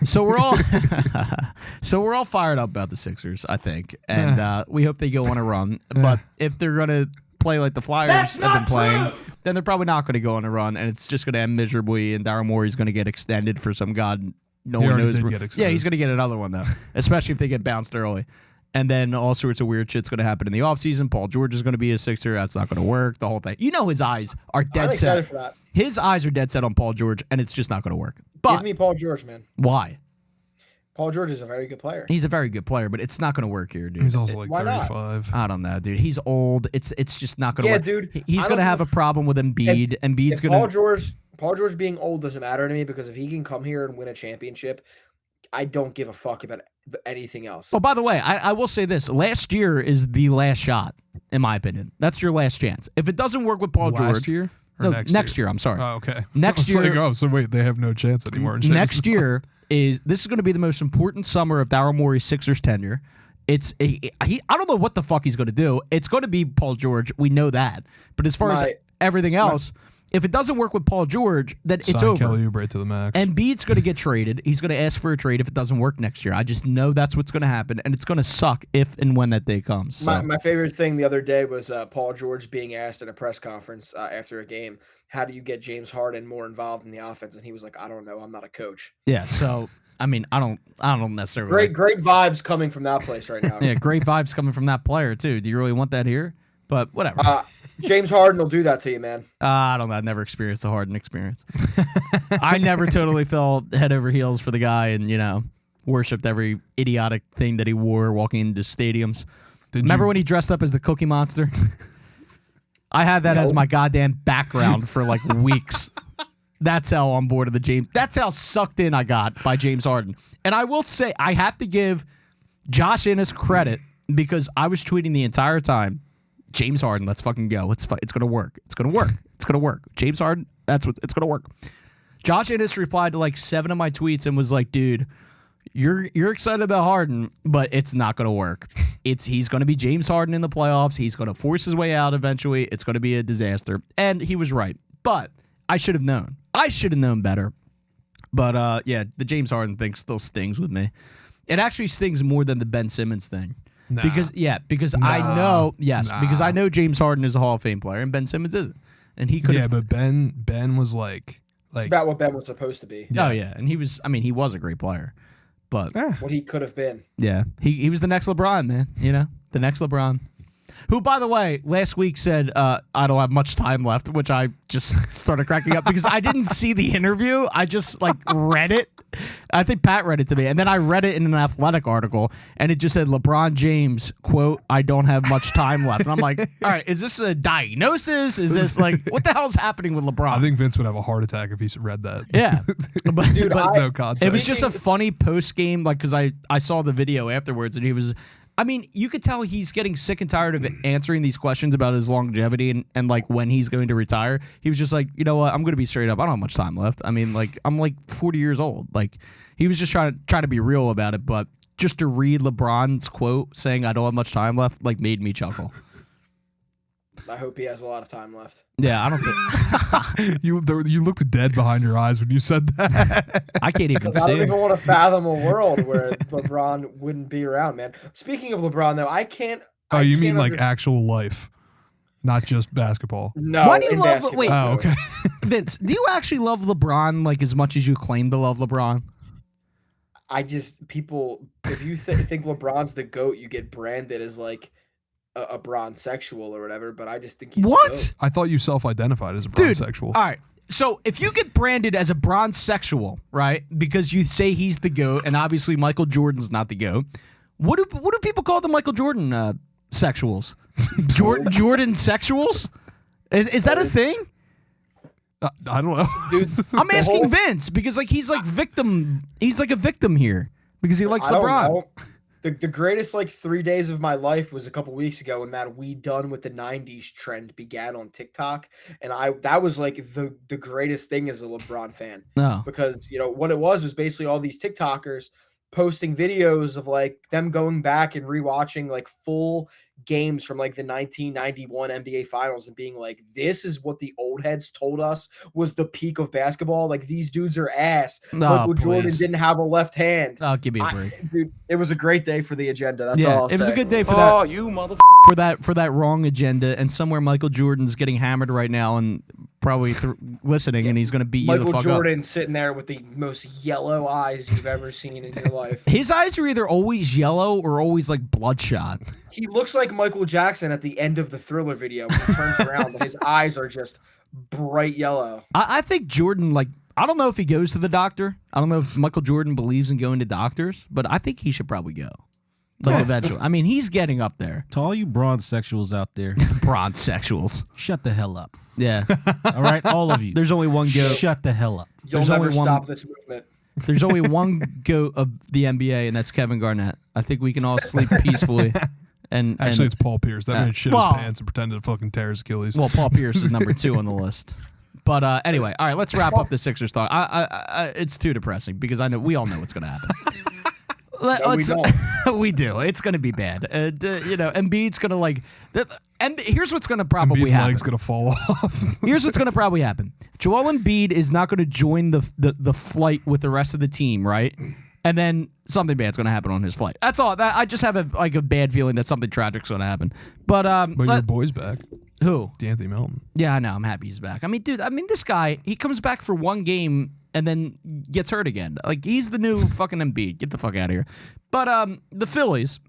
[SPEAKER 1] So we're all fired up about the Sixers, I think, and we hope they go on a run. But if they're gonna play like the Flyers have been playing, then they're probably not going to go on a run, and it's just going to end miserably. And Daryl Morey's going to get extended for some god no one knows. Yeah, he's going to get another one though, especially if they get bounced early. And then all sorts of weird shit's going to happen in the offseason. Paul George is going to be a Sixer. That's not going to work. The whole thing. You know his eyes are dead
[SPEAKER 3] I'm excited
[SPEAKER 1] set.
[SPEAKER 3] for that.
[SPEAKER 1] His eyes are dead set on Paul George, and it's just not going to work. But
[SPEAKER 3] Give me Paul George, man.
[SPEAKER 1] why?
[SPEAKER 3] Paul George is a very good player.
[SPEAKER 1] He's a very good player, but it's not going to work here, dude.
[SPEAKER 2] He's also like
[SPEAKER 3] Why not?
[SPEAKER 2] 35.
[SPEAKER 1] I don't know, dude. He's old. It's just not going to
[SPEAKER 3] Yeah,
[SPEAKER 1] work.
[SPEAKER 3] dude.
[SPEAKER 1] He's
[SPEAKER 3] I
[SPEAKER 1] going to
[SPEAKER 3] don't
[SPEAKER 1] have a
[SPEAKER 3] give
[SPEAKER 1] problem with Embiid. Embiid's going to.
[SPEAKER 3] Paul George being old doesn't matter to me because if he can come here and win a championship, I don't give a fuck about anything else.
[SPEAKER 1] Oh, by the way, I will say this. Last year is the last shot, in my opinion. That's your last chance. If it doesn't work with Paul
[SPEAKER 2] Last
[SPEAKER 1] George.
[SPEAKER 2] year? Or
[SPEAKER 1] No, next year. I'm sorry.
[SPEAKER 2] Oh, okay.
[SPEAKER 1] Next
[SPEAKER 2] I was
[SPEAKER 1] year.
[SPEAKER 2] Like, so wait, they have no chance anymore.
[SPEAKER 1] Next year this is going to be the most important summer of Daryl Morey's Sixers tenure. I don't know what the fuck he's going to do. It's going to be Paul George. We know that. But as far as everything else, if it doesn't work with Paul George, then it's
[SPEAKER 2] Sign
[SPEAKER 1] over.
[SPEAKER 2] Kelly Oubre to the max.
[SPEAKER 1] Embiid's going to get traded. He's going to ask for a trade if it doesn't work next year. I just know that's what's going to happen, and it's going to suck if and when that day comes. So.
[SPEAKER 3] My favorite thing the other day was Paul George being asked at a press conference after a game, how do you get James Harden more involved in the offense? And he was like, I don't know. I'm not a coach.
[SPEAKER 1] Yeah, so I mean, I don't necessarily
[SPEAKER 3] great vibes coming from that place right now.
[SPEAKER 1] Yeah, great vibes coming from that player too. Do you really want that here? But whatever.
[SPEAKER 3] James Harden will do that to you, man.
[SPEAKER 1] I don't know. I've never experienced the Harden experience. I never totally fell head over heels for the guy and, worshipped every idiotic thing that he wore walking into stadiums. Remember when he dressed up as the Cookie Monster? I had that as my goddamn background for like weeks. That's how on board of the James. That's how sucked in I got by James Harden. And I will say, I have to give Josh Innes credit because I was tweeting the entire time, James Harden, let's fucking go. It's going to work. It's going to work. It's going to work. James Harden, it's going to work. Josh Innes replied to like 7 of my tweets and was like, dude, you're excited about Harden, but it's not going to work. He's going to be James Harden in the playoffs. He's going to force his way out eventually. It's going to be a disaster. And he was right. But I should have known. I should have known better. But yeah, the James Harden thing still stings with me. It actually stings more than the Ben Simmons thing.
[SPEAKER 2] Nah.
[SPEAKER 1] Because I know James Harden is a Hall of Fame player and Ben Simmons isn't. And he could
[SPEAKER 2] but Ben was like
[SPEAKER 3] it's about what Ben was supposed to be.
[SPEAKER 1] Oh yeah, and he was a great player. But
[SPEAKER 3] what he could have been.
[SPEAKER 1] Yeah. He was the next LeBron, man, the next LeBron. Who, by the way, last week said, I don't have much time left, which I just started cracking up because I didn't see the interview. I just, read it. I think Pat read it to me. And then I read it in an Athletic article, and it just said, LeBron James, quote, I don't have much time left. And I'm like, all right, is this a diagnosis? Is this, what the hell's happening with LeBron?
[SPEAKER 2] I think Vince would have a heart attack if he read that.
[SPEAKER 1] Yeah. But,
[SPEAKER 3] Dude,
[SPEAKER 2] no concept.
[SPEAKER 1] It was just a funny post-game, because I saw the video afterwards, and he was... I mean, you could tell he's getting sick and tired of answering these questions about his longevity and when he's going to retire. He was just like, you know what? I'm going to be straight up. I don't have much time left. I mean, I'm 40 years old. He was just trying to be real about it. But just to read LeBron's quote saying, I don't have much time left, made me chuckle.
[SPEAKER 3] I hope he has a lot of time left.
[SPEAKER 1] Yeah, I don't think...
[SPEAKER 2] You looked dead behind your eyes when you said that.
[SPEAKER 1] I can't even see
[SPEAKER 3] I don't
[SPEAKER 1] him.
[SPEAKER 3] even want to fathom a world where LeBron wouldn't be around, man. Speaking of LeBron, though, I can't...
[SPEAKER 2] Oh, you mean actual life, not just basketball?
[SPEAKER 3] No.
[SPEAKER 1] Why do you love... Wait.
[SPEAKER 2] Oh, okay.
[SPEAKER 1] Vince, do you actually love LeBron as much as you claim to love LeBron?
[SPEAKER 3] People, if you think LeBron's the GOAT, you get branded as a bronsexual or whatever, but I just think he's
[SPEAKER 1] what?
[SPEAKER 3] the GOAT.
[SPEAKER 2] I thought you self-identified as a
[SPEAKER 1] Dude,
[SPEAKER 2] bronsexual.
[SPEAKER 1] All right. So if you get branded as a bronsexual, right, because you say he's the GOAT, and obviously Michael Jordan's not the GOAT, what do people call the Michael Jordan sexuals? Jordan sexuals? Is that a thing?
[SPEAKER 2] I don't know.
[SPEAKER 3] Dude,
[SPEAKER 1] I'm asking Vince because he's victim. He's a victim here because he likes
[SPEAKER 3] I don't
[SPEAKER 1] LeBron.
[SPEAKER 3] know. The greatest 3 days of my life was a couple weeks ago when that "We Done with the '90s" trend began on TikTok, and that was the greatest thing as a LeBron fan.
[SPEAKER 1] No.
[SPEAKER 3] Because what it was basically all these TikTokers posting videos of them going back and rewatching full games from like the 1991 NBA Finals and being like, this is what the old heads told us was the peak of basketball. Like, these dudes are ass. Michael Jordan
[SPEAKER 1] please.
[SPEAKER 3] didn't have a left hand.
[SPEAKER 1] Oh, give me a break.
[SPEAKER 3] Dude, it was a great day for the agenda. That's all I'll say.
[SPEAKER 1] It was a good day for
[SPEAKER 5] Oh,
[SPEAKER 1] that.
[SPEAKER 5] you mother.
[SPEAKER 1] For that wrong agenda, and somewhere Michael Jordan's getting hammered right now and probably listening, and he's going to beat you the
[SPEAKER 3] Michael
[SPEAKER 1] fuck
[SPEAKER 3] Jordan
[SPEAKER 1] up.
[SPEAKER 3] sitting there with the most yellow eyes you've ever seen in your life.
[SPEAKER 1] His eyes are either always yellow or always like bloodshot.
[SPEAKER 3] He looks like Michael Jackson at the end of the Thriller video when he turns around, but his eyes are just bright yellow.
[SPEAKER 1] I think Jordan, like, I don't know if he goes to the doctor. I don't know if Michael Jordan believes in going to doctors, but I think he should probably go. Like, eventually. I mean, he's getting up there.
[SPEAKER 4] To all you bronze sexuals out there,
[SPEAKER 1] Bronze sexuals.
[SPEAKER 4] shut the hell up.
[SPEAKER 1] Yeah.
[SPEAKER 4] All right, all of you.
[SPEAKER 1] There's only one goat.
[SPEAKER 4] Shut the hell up.
[SPEAKER 3] You'll
[SPEAKER 1] There's
[SPEAKER 3] never
[SPEAKER 1] only one-
[SPEAKER 3] stop this movement.
[SPEAKER 1] There's only one goat of the NBA, and that's Kevin Garnett. I think we can all sleep peacefully. And
[SPEAKER 2] Actually, it's Paul Pierce. That man shit
[SPEAKER 1] well-
[SPEAKER 2] his pants and pretended to fucking tear his Achilles.
[SPEAKER 1] well, Paul Pierce is number 2 on the list. But anyway, all right, let's wrap up the Sixers talk. It's too depressing because I know we all know what's going to happen.
[SPEAKER 3] No, we don't.
[SPEAKER 1] We do. It's going to be bad. Embiid's going to like. And here's what's going to probably
[SPEAKER 2] Embiid's
[SPEAKER 1] happen.
[SPEAKER 2] leg's gonna fall off.
[SPEAKER 1] Here's what's going to probably happen. Joel Embiid is not going to join the flight with the rest of the team, right? And then something bad's going to happen on his flight. That's all. I just have a bad feeling that something tragic's going to happen. But
[SPEAKER 2] But your boy's back,
[SPEAKER 1] who?
[SPEAKER 2] D'Anthony Melton.
[SPEAKER 1] Yeah, I know. I'm happy he's back. I mean, dude. This guy, he comes back for one game and then gets hurt again. Like, he's the new fucking Embiid. Get the fuck out of here. But the Phillies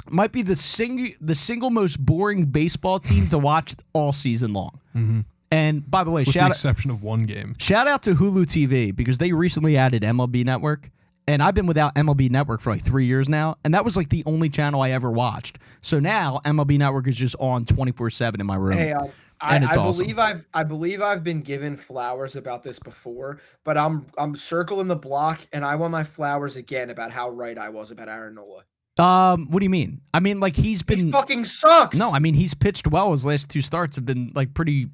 [SPEAKER 1] might be the single most boring baseball team to watch all season long.
[SPEAKER 2] Mm-hmm.
[SPEAKER 1] And by the way,
[SPEAKER 2] With the exception of one game.
[SPEAKER 1] shout out to Hulu TV because they recently added MLB Network. And I've been without MLB Network for like 3 years now, and that was like the only channel I ever watched. So now MLB Network is just on 24/7 in my room.
[SPEAKER 3] Hey,
[SPEAKER 1] And it's
[SPEAKER 3] I
[SPEAKER 1] awesome.
[SPEAKER 3] believe I've been given flowers about this before, but I'm circling the block, and I want my flowers again about how right I was about Aaron Nola.
[SPEAKER 1] What do you mean? I mean, like, he
[SPEAKER 3] fucking sucks.
[SPEAKER 1] No, I mean, he's pitched well. His last 2 starts have been like pretty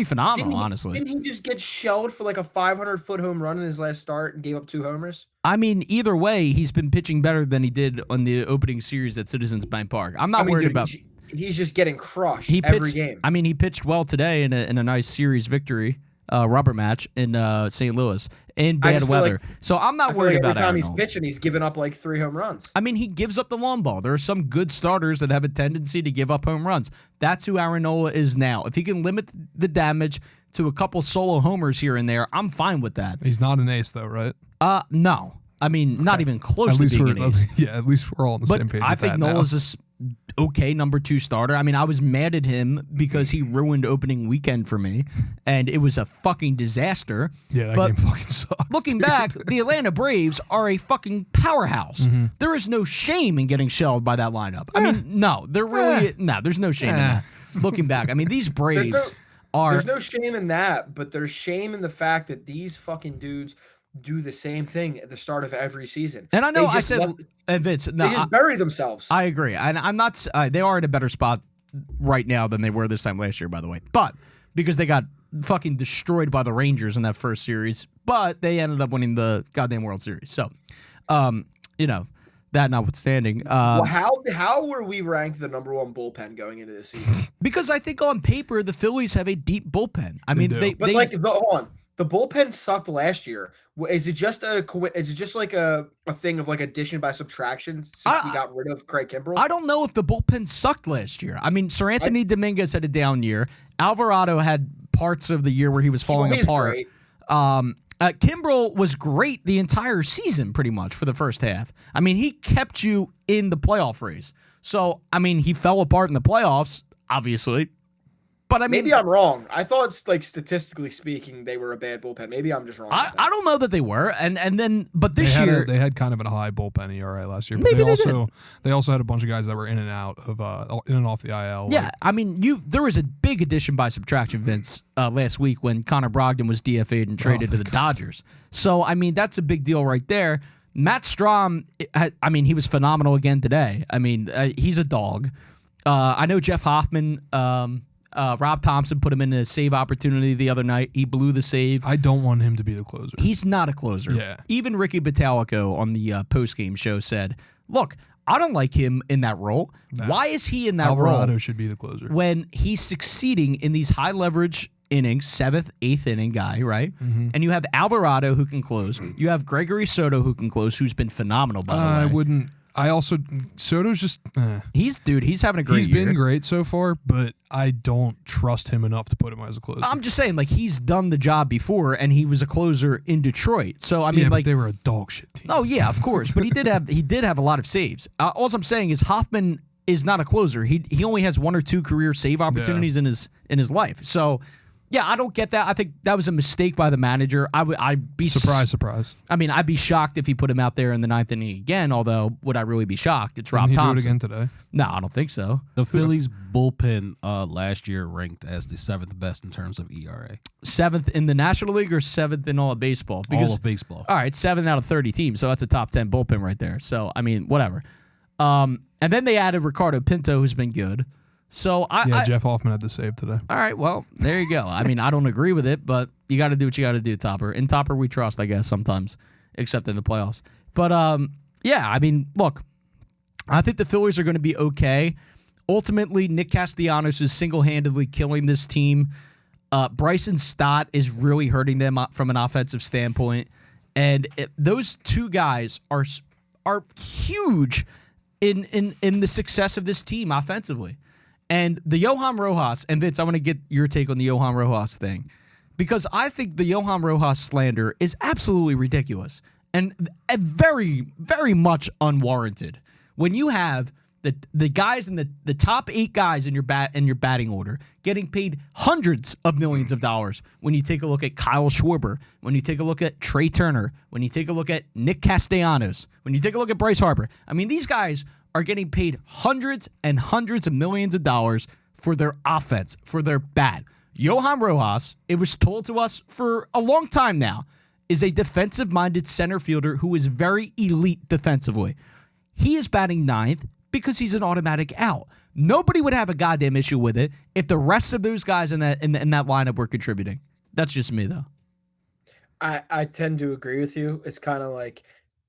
[SPEAKER 1] phenomenal, honestly.
[SPEAKER 3] Didn't he just get shelled for like a 500-foot home run in his last start and gave up 2 homers?
[SPEAKER 1] I mean, either way, he's been pitching better than he did on the opening series at Citizens Bank Park. I'm not worried about.
[SPEAKER 3] He's just getting crushed
[SPEAKER 1] He
[SPEAKER 3] every
[SPEAKER 1] pitched,
[SPEAKER 3] game.
[SPEAKER 1] I mean, he pitched well today in a nice series victory, rubber match in St. Louis in
[SPEAKER 3] I
[SPEAKER 1] bad
[SPEAKER 3] just feel
[SPEAKER 1] weather.
[SPEAKER 3] like-
[SPEAKER 1] So I'm
[SPEAKER 3] I
[SPEAKER 1] not
[SPEAKER 3] feel
[SPEAKER 1] worried
[SPEAKER 3] like
[SPEAKER 1] about
[SPEAKER 3] every time
[SPEAKER 1] Aaron
[SPEAKER 3] he's
[SPEAKER 1] Nola.
[SPEAKER 3] pitching, he's giving up like 3 home runs.
[SPEAKER 1] I mean, he gives up the long ball. There are some good starters that have a tendency to give up home runs. That's who Aaron Nola is now. If he can limit the damage to a couple solo homers here and there, I'm fine with that.
[SPEAKER 2] He's not an ace, though, right?
[SPEAKER 1] No. I mean, not even close
[SPEAKER 2] At
[SPEAKER 1] to
[SPEAKER 2] least
[SPEAKER 1] being an ace.
[SPEAKER 2] yeah. At least we're all on the
[SPEAKER 1] But
[SPEAKER 2] same page.
[SPEAKER 1] I
[SPEAKER 2] with
[SPEAKER 1] think
[SPEAKER 2] that now.
[SPEAKER 1] Nola's okay number 2 starter. I mean, I was mad at him because he ruined opening weekend for me, and it was a fucking disaster.
[SPEAKER 2] Yeah, that
[SPEAKER 1] but
[SPEAKER 2] game fucking sucked.
[SPEAKER 1] looking back, the Atlanta Braves are a fucking powerhouse.
[SPEAKER 2] Mm-hmm.
[SPEAKER 1] There is no shame in getting shelled by that lineup. I mean, no, there's no shame in that. Looking back, I mean, these Braves are.
[SPEAKER 3] There's no shame in that, but there's shame in the fact that these fucking dudes do the same thing at the start of every season.
[SPEAKER 1] And I know
[SPEAKER 3] They
[SPEAKER 1] I
[SPEAKER 3] just
[SPEAKER 1] said, and Vince, no,
[SPEAKER 3] they just bury themselves.
[SPEAKER 1] I agree. And I'm not, they are in a better spot right now than they were this time last year, by the way. But because they got fucking destroyed by the Rangers in that first series, but they ended up winning the goddamn World Series. So, that notwithstanding.
[SPEAKER 3] Well, how were we ranked the number 1 bullpen going into this season?
[SPEAKER 1] Because I think on paper, the Phillies have a deep bullpen. I mean,
[SPEAKER 2] do.
[SPEAKER 3] But hold on. The bullpen sucked last year. Is it just like a thing of like addition by subtraction since we got rid of Craig Kimbrell?
[SPEAKER 1] I don't know if the bullpen sucked last year. I mean, Sir Anthony Dominguez had a down year. Alvarado had parts of the year where he was falling apart.
[SPEAKER 3] Great.
[SPEAKER 1] Kimbrell was great the entire season, pretty much, for the first half. I mean, he kept you in the playoff race. So, I mean, he fell apart in the playoffs, obviously. But I mean,
[SPEAKER 3] Maybe I'm wrong. I thought, like, statistically speaking, they were a bad bullpen. Maybe I'm just wrong.
[SPEAKER 1] I don't know that they were. And then, but this
[SPEAKER 2] they
[SPEAKER 1] year.
[SPEAKER 2] they had kind of a high bullpen ERA last year. But
[SPEAKER 1] Maybe
[SPEAKER 2] they also had a bunch of guys that were in and out of in and off the IL.
[SPEAKER 1] Yeah, I mean, there was a big addition by subtraction, Vince, last week when Connor Brogdon was DFA'd and traded to the Dodgers. So, I mean, that's a big deal right there. Matt Strahm, I mean, he was phenomenal again today. I mean, he's a dog. I know Jeff Hoffman, Rob Thompson put him in a save opportunity the other night. He blew the save.
[SPEAKER 2] I don't want him to be the closer.
[SPEAKER 1] He's not a closer.
[SPEAKER 2] Yeah.
[SPEAKER 1] Even Ricky Batalico on the post-game show said, look, I don't like him in that role.
[SPEAKER 2] Nah.
[SPEAKER 1] Why is he in that
[SPEAKER 2] Alvarado
[SPEAKER 1] role
[SPEAKER 2] should be the closer.
[SPEAKER 1] when he's succeeding in these high leverage innings, 7th, 8th inning guy, right?
[SPEAKER 2] Mm-hmm.
[SPEAKER 1] And you have Alvarado who can close. You have Gregory Soto who can close, who's been phenomenal, by the way.
[SPEAKER 2] I wouldn't. I also Soto's just.
[SPEAKER 1] He's having a great
[SPEAKER 2] He's
[SPEAKER 1] year.
[SPEAKER 2] been great so far, but I don't trust him enough to put him as a closer.
[SPEAKER 1] I'm just saying, like, he's done the job before, and he was a closer in Detroit. So, I mean,
[SPEAKER 2] yeah,
[SPEAKER 1] like,
[SPEAKER 2] but they were a dog shit team.
[SPEAKER 1] oh, yeah, of course. But he did have a lot of saves. All I'm saying is Hoffman is not a closer. He only has 1 or 2 career save opportunities in his life. So, yeah, I don't get that. I think that was a mistake by the manager. I'd be
[SPEAKER 2] Surprise.
[SPEAKER 1] I mean, I'd be shocked if he put him out there in the 9th inning again, although would I really be shocked? It's Rob
[SPEAKER 2] Didn't he
[SPEAKER 1] Thompson.
[SPEAKER 2] do it again today?
[SPEAKER 1] No, I don't think so.
[SPEAKER 4] The Phillies bullpen last year ranked as the 7th best in terms of ERA.
[SPEAKER 1] 7th in the National League or 7th in all of baseball?
[SPEAKER 4] All of baseball.
[SPEAKER 1] All right, 7 out of 30 teams, so that's a top 10 bullpen right there. So, I mean, whatever. And then they added Ricardo Pinto, who's been good. So,
[SPEAKER 2] Jeff Hoffman had the save today.
[SPEAKER 1] All right, well, there you go. I mean, I don't agree with it, but you got to do what you got to do, Topper. In Topper, we trust, I guess, sometimes, except in the playoffs. But, yeah, I mean, look, I think the Phillies are going to be okay. Ultimately, Nick Castellanos is single-handedly killing this team. Bryson Stott is really hurting them from an offensive standpoint. And those two guys are huge in the success of this team offensively. And the Johan Rojas, and Vince, I want to get your take on the Johan Rojas thing, because I think the Johan Rojas slander is absolutely ridiculous and very, very much unwarranted. When you have the guys in the top 8 guys in your batting order getting paid hundreds of millions of dollars, when you take a look at Kyle Schwarber, when you take a look at Trey Turner, when you take a look at Nick Castellanos, when you take a look at Bryce Harper, I mean, these guys are getting paid hundreds and hundreds of millions of dollars for their offense, for their bat. Johan Rojas, it was told to us for a long time now, is a defensive-minded center fielder who is very elite defensively. He is batting 9th because he's an automatic out. Nobody would have a goddamn issue with it if the rest of those guys in that lineup were contributing. That's just me, though.
[SPEAKER 3] I tend to agree with you. It's kind of like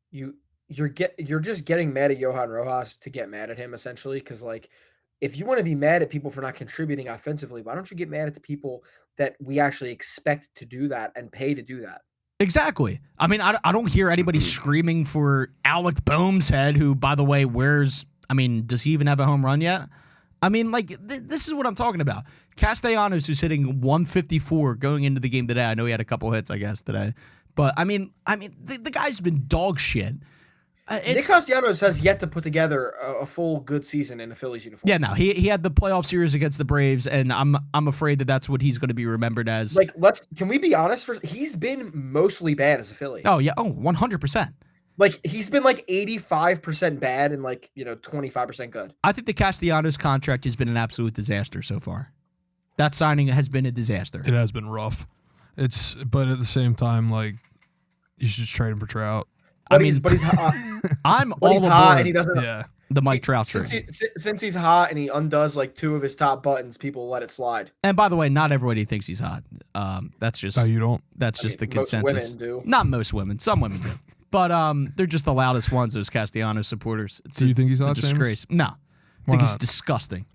[SPEAKER 3] you're just getting mad at Johan Rojas to get mad at him, essentially, because, like, if you want to be mad at people for not contributing offensively, why don't you get mad at the people that we actually expect to do that and pay to do that?
[SPEAKER 1] Exactly. I mean, I don't hear anybody screaming for Alec Boehm's head, who, by the way, does he even have a home run yet? I mean, like, this is what I'm talking about. Castellanos, who's hitting 154 going into the game today. I know he had a couple hits, I guess, today. But, I mean, the guy's been dog shit.
[SPEAKER 3] Nick Castellanos has yet to put together a full good season in a Phillies uniform.
[SPEAKER 1] Yeah, no, he had the playoff series against the Braves, and I'm afraid that's what he's going to be remembered as.
[SPEAKER 3] Like, can we be honest? He's been mostly bad as a Philly.
[SPEAKER 1] Oh yeah, 100%.
[SPEAKER 3] Like, he's been like 85% bad and 25% good.
[SPEAKER 1] I think the Castellanos contract has been an absolute disaster so far. That signing has been a disaster.
[SPEAKER 2] It has been rough. But at the same time, like, you should just trade him for Trout.
[SPEAKER 3] But he's hot.
[SPEAKER 1] I'm
[SPEAKER 3] but
[SPEAKER 1] all
[SPEAKER 3] he's
[SPEAKER 1] aboard
[SPEAKER 3] hot and he doesn't.
[SPEAKER 2] Yeah.
[SPEAKER 1] the Mike Trout trade.
[SPEAKER 3] Since he's hot and he undoes like 2 of his top buttons, people let it slide.
[SPEAKER 1] And by the way, not everybody thinks he's hot. That's just
[SPEAKER 2] you don't.
[SPEAKER 1] That's just the
[SPEAKER 3] most
[SPEAKER 1] consensus.
[SPEAKER 3] women do.
[SPEAKER 1] Not most women. Some women do. But they're just the loudest ones. Those Castellanos supporters.
[SPEAKER 2] Do you think he's
[SPEAKER 1] it's
[SPEAKER 2] hot,
[SPEAKER 1] a
[SPEAKER 2] Seamus?
[SPEAKER 1] disgrace? No, I
[SPEAKER 2] Why
[SPEAKER 1] think he's
[SPEAKER 2] not?
[SPEAKER 1] disgusting.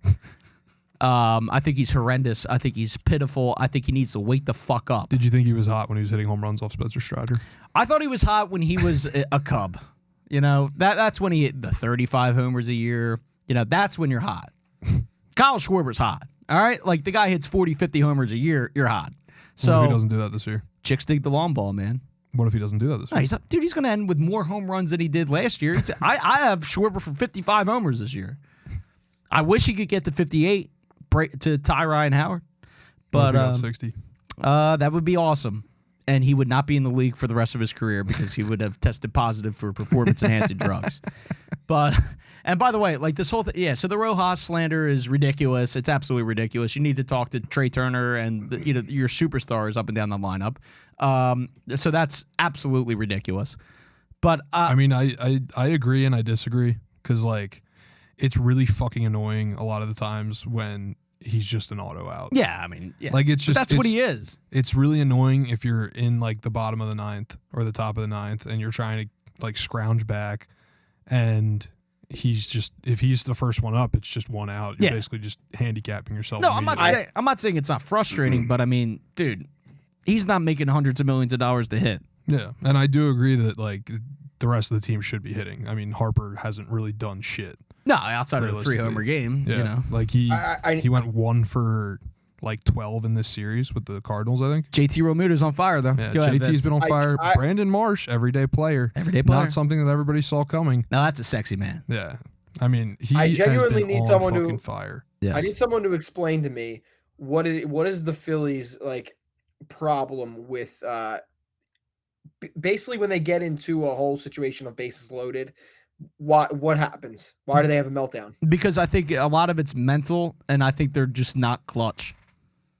[SPEAKER 1] I think he's horrendous. I think he's pitiful. I think he needs to wake the fuck up.
[SPEAKER 2] Did you think he was hot when he was hitting home runs off Spencer Strider?
[SPEAKER 1] I thought he was hot when he was a Cub. You know, that's when he hit the 35 homers a year. You know, that's when you're hot. Kyle Schwarber's hot. All right? Like, the guy hits 40, 50 homers a year, you're hot. So,
[SPEAKER 2] What if he doesn't do that this year?
[SPEAKER 1] chicks dig the long ball, man.
[SPEAKER 2] What if he doesn't do that this
[SPEAKER 1] No,
[SPEAKER 2] year?
[SPEAKER 1] he's going to end with more home runs than he did last year. I have Schwarber for 55 homers this year. I wish he could get to 58 to tie Ryan Howard.
[SPEAKER 2] What if
[SPEAKER 1] But
[SPEAKER 2] he got 60?
[SPEAKER 1] that would be awesome. And he would not be in the league for the rest of his career because he would have tested positive for performance-enhancing drugs. But, and by the way, like this whole thing, yeah, so the Rojas slander is ridiculous. It's absolutely ridiculous. You need to talk to Trey Turner and your superstars up and down the lineup. So that's absolutely ridiculous. But
[SPEAKER 2] I mean, I agree and I disagree because, like, it's really fucking annoying a lot of the times when he's just an auto out.
[SPEAKER 1] yeah, I mean, yeah.
[SPEAKER 2] Like, it's just
[SPEAKER 1] But that's what he is.
[SPEAKER 2] It's really annoying if you're in like the bottom of the 9th or the top of the 9th and you're trying to like scrounge back and if he's the first one up, it's just one out. You're
[SPEAKER 1] Yeah.
[SPEAKER 2] basically just handicapping yourself.
[SPEAKER 1] No, I'm not
[SPEAKER 2] immediately.
[SPEAKER 1] saying it's not frustrating, but I mean, dude, he's not making hundreds of millions of dollars to hit.
[SPEAKER 2] Yeah, and I do agree that like the rest of the team should be hitting. I mean, Harper hasn't really done shit.
[SPEAKER 1] No, outside of the 3-homer
[SPEAKER 2] Realistically.
[SPEAKER 1] game,
[SPEAKER 2] Yeah,
[SPEAKER 1] you know.
[SPEAKER 2] like he went 1 for like 12 in this series with the Cardinals, I think.
[SPEAKER 1] JT Realmuto's on fire though.
[SPEAKER 2] Yeah,
[SPEAKER 1] Go ahead,
[SPEAKER 2] JT's
[SPEAKER 1] Vince.
[SPEAKER 2] been on fire. Brandon Marsh, everyday player.
[SPEAKER 1] Everyday player.
[SPEAKER 2] Not something that everybody saw coming.
[SPEAKER 1] No, that's a sexy man.
[SPEAKER 2] Yeah. I mean, he
[SPEAKER 3] I genuinely
[SPEAKER 2] has been
[SPEAKER 3] need
[SPEAKER 2] on
[SPEAKER 3] someone
[SPEAKER 2] fucking
[SPEAKER 3] to-
[SPEAKER 2] fire.
[SPEAKER 1] Yes.
[SPEAKER 3] I need someone to explain to me what is the Phillies like problem with basically when they get into a whole situation of bases loaded. What happens? Why do they have a meltdown?
[SPEAKER 1] Because I think a lot of it's mental, and I think they're just not clutch.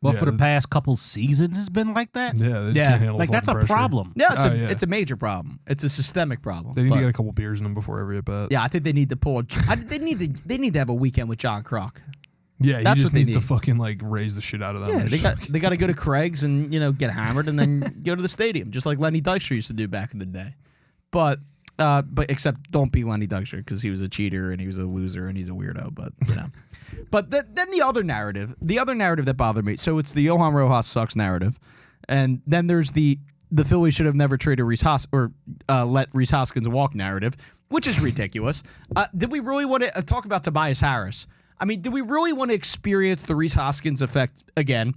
[SPEAKER 4] Well,
[SPEAKER 2] Yeah,
[SPEAKER 4] for the past couple seasons, it's been like that.
[SPEAKER 2] Yeah, they just
[SPEAKER 1] Yeah,
[SPEAKER 2] can't handle
[SPEAKER 4] Like, that's a
[SPEAKER 2] fucking pressure.
[SPEAKER 4] problem.
[SPEAKER 1] Yeah,
[SPEAKER 2] It's
[SPEAKER 1] it's a major problem. It's a systemic problem.
[SPEAKER 2] They need
[SPEAKER 1] but-
[SPEAKER 2] to get a couple beers in them before every at bat.
[SPEAKER 1] yeah, I think they need to pull. They need to have a weekend with John Kruk.
[SPEAKER 2] Yeah, he
[SPEAKER 1] That's
[SPEAKER 2] just
[SPEAKER 1] what they
[SPEAKER 2] needs to
[SPEAKER 1] need.
[SPEAKER 2] fucking like raise the shit out of them.
[SPEAKER 1] Yeah,
[SPEAKER 2] and
[SPEAKER 1] they
[SPEAKER 2] just
[SPEAKER 1] got to go to Craig's and get hammered and then go to the stadium, just like Lenny Dykstra used to do back in the day. But except don't be Lenny Dykstra because he was a cheater and he was a loser and he's a weirdo. But but then the other narrative that bothered me. So it's the Johan Rojas sucks narrative, and then there's the Phillies should have never traded Rhys or let Rhys Hoskins walk narrative, which is ridiculous. Did we really want to talk about Tobias Harris? I mean, do we really want to experience the Rhys Hoskins effect again?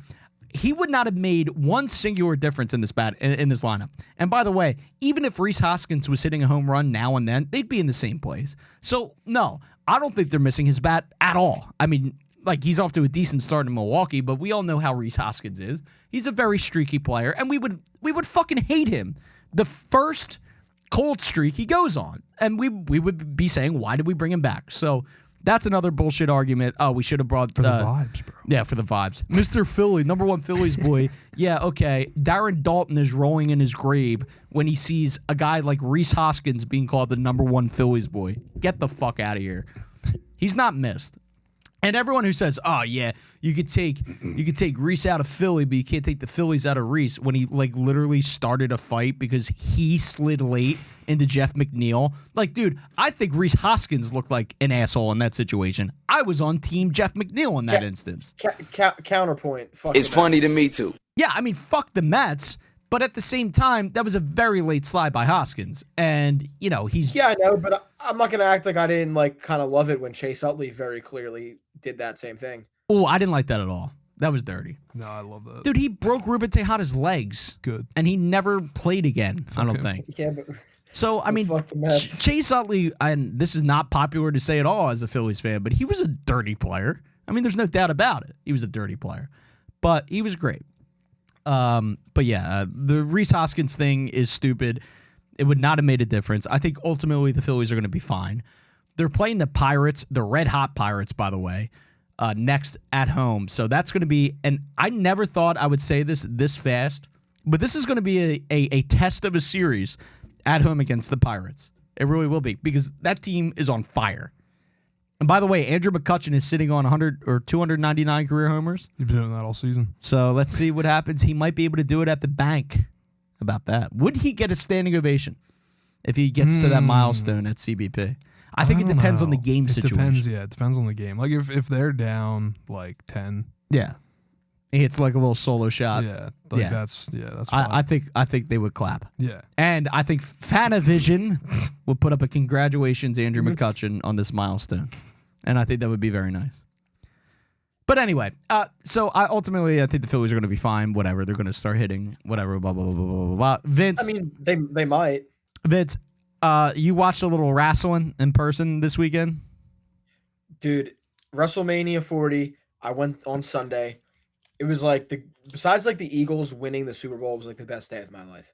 [SPEAKER 1] He would not have made one singular difference in this lineup. And by the way, even if Rhys Hoskins was hitting a home run now and then, they'd be in the same place. So no, I don't think they're missing his bat at all. I mean, like he's off to a decent start in Milwaukee, but we all know how Rhys Hoskins is. He's a very streaky player, and we would fucking hate him the first cold streak he goes on, and we would be saying, why did we bring him back? So. That's another bullshit argument. Oh, we should have brought
[SPEAKER 2] for the vibes, bro.
[SPEAKER 1] Yeah, for the vibes. Mr. Philly, number one Phillies boy. Yeah, okay. Darren Dalton is rolling in his grave when he sees a guy like Rhys Hoskins being called the number one Phillies boy. Get the fuck out of here. He's not missed. And everyone who says, "Oh yeah, you could take Rhys out of Philly, but you can't take the Phillies out of Rhys," when he like literally started a fight because he slid late into Jeff McNeil. Like, dude, I think Rhys Hoskins looked like an asshole in that situation. I was on team Jeff McNeil in that instance.
[SPEAKER 3] Counterpoint. Fuck
[SPEAKER 5] It's
[SPEAKER 3] the
[SPEAKER 5] funny
[SPEAKER 3] Mets.
[SPEAKER 5] to me too.
[SPEAKER 1] Yeah, I mean, fuck the Mets, but at the same time, that was a very late slide by Hoskins, and he's
[SPEAKER 3] Yeah, I know, but I'm not gonna act like I didn't like kind of love it when Chase Utley very clearly did that same thing.
[SPEAKER 1] Oh, I didn't like that at all. That was dirty.
[SPEAKER 2] No, I love that.
[SPEAKER 1] Dude, he broke Ruben Tejada's legs.
[SPEAKER 2] Good.
[SPEAKER 1] And he never played again, I don't
[SPEAKER 2] him.
[SPEAKER 1] think.
[SPEAKER 3] Yeah, but
[SPEAKER 1] So, I mean,
[SPEAKER 3] fuck the Mets.
[SPEAKER 1] Chase Utley, and this is not popular to say at all as a Phillies fan, but he was a dirty player. I mean, there's no doubt about it. He was a dirty player. But he was great. But yeah, the Rhys Hoskins thing is stupid. It would not have made a difference. I think ultimately the Phillies are going to be fine. They're playing the Pirates, the Red Hot Pirates, by the way, next at home. So that's going to be, and I never thought I would say this fast, but this is going to be a test of a series at home against the Pirates. It really will be, because that team is on fire. And by the way, Andrew McCutchen is sitting on 100 or 299 career homers.
[SPEAKER 2] You've been doing that all season.
[SPEAKER 1] So let's see what happens. He might be able to do it at the bank. About that. Would he get a standing ovation if he gets to that milestone at CBP? I think it
[SPEAKER 2] don't
[SPEAKER 1] depends on the
[SPEAKER 2] know.
[SPEAKER 1] game
[SPEAKER 2] It
[SPEAKER 1] situation.
[SPEAKER 2] depends, yeah, it depends on the game. Like if they're down like 10,
[SPEAKER 1] Yeah. He hits like a little solo shot.
[SPEAKER 2] yeah, like
[SPEAKER 1] yeah.
[SPEAKER 2] that's fine.
[SPEAKER 1] I think they would clap.
[SPEAKER 2] yeah.
[SPEAKER 1] And I think Fanavision would put up a congratulations, Andrew McCutchen, on this milestone. And I think that would be very nice. But anyway, so I think the Phillies are going to be fine. Whatever, they're going to start hitting. Whatever, blah blah blah blah blah blah. Vince,
[SPEAKER 3] I mean, they might.
[SPEAKER 1] Vince, you watched a little wrestling in person this weekend?
[SPEAKER 3] Dude, WrestleMania 40. I went on Sunday. It was like besides like the Eagles winning the Super Bowl was like the best day of my life.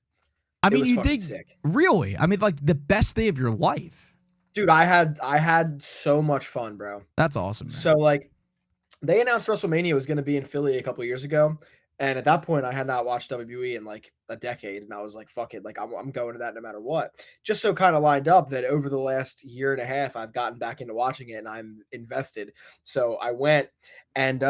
[SPEAKER 1] I
[SPEAKER 3] It
[SPEAKER 1] mean,
[SPEAKER 3] was
[SPEAKER 1] you
[SPEAKER 3] fucking
[SPEAKER 1] did
[SPEAKER 3] sick.
[SPEAKER 1] really. I mean, like the best day of your life.
[SPEAKER 3] Dude, I had so much fun, bro.
[SPEAKER 1] That's awesome, man.
[SPEAKER 3] So like they announced WrestleMania was going to be in Philly a couple years ago, And at that point, I had not watched WWE in like a decade, and I was like, "Fuck it, like I'm going to that no matter what." Just so kind of lined up that over the last year and a half, I've gotten back into watching it, and I'm invested. So I went, and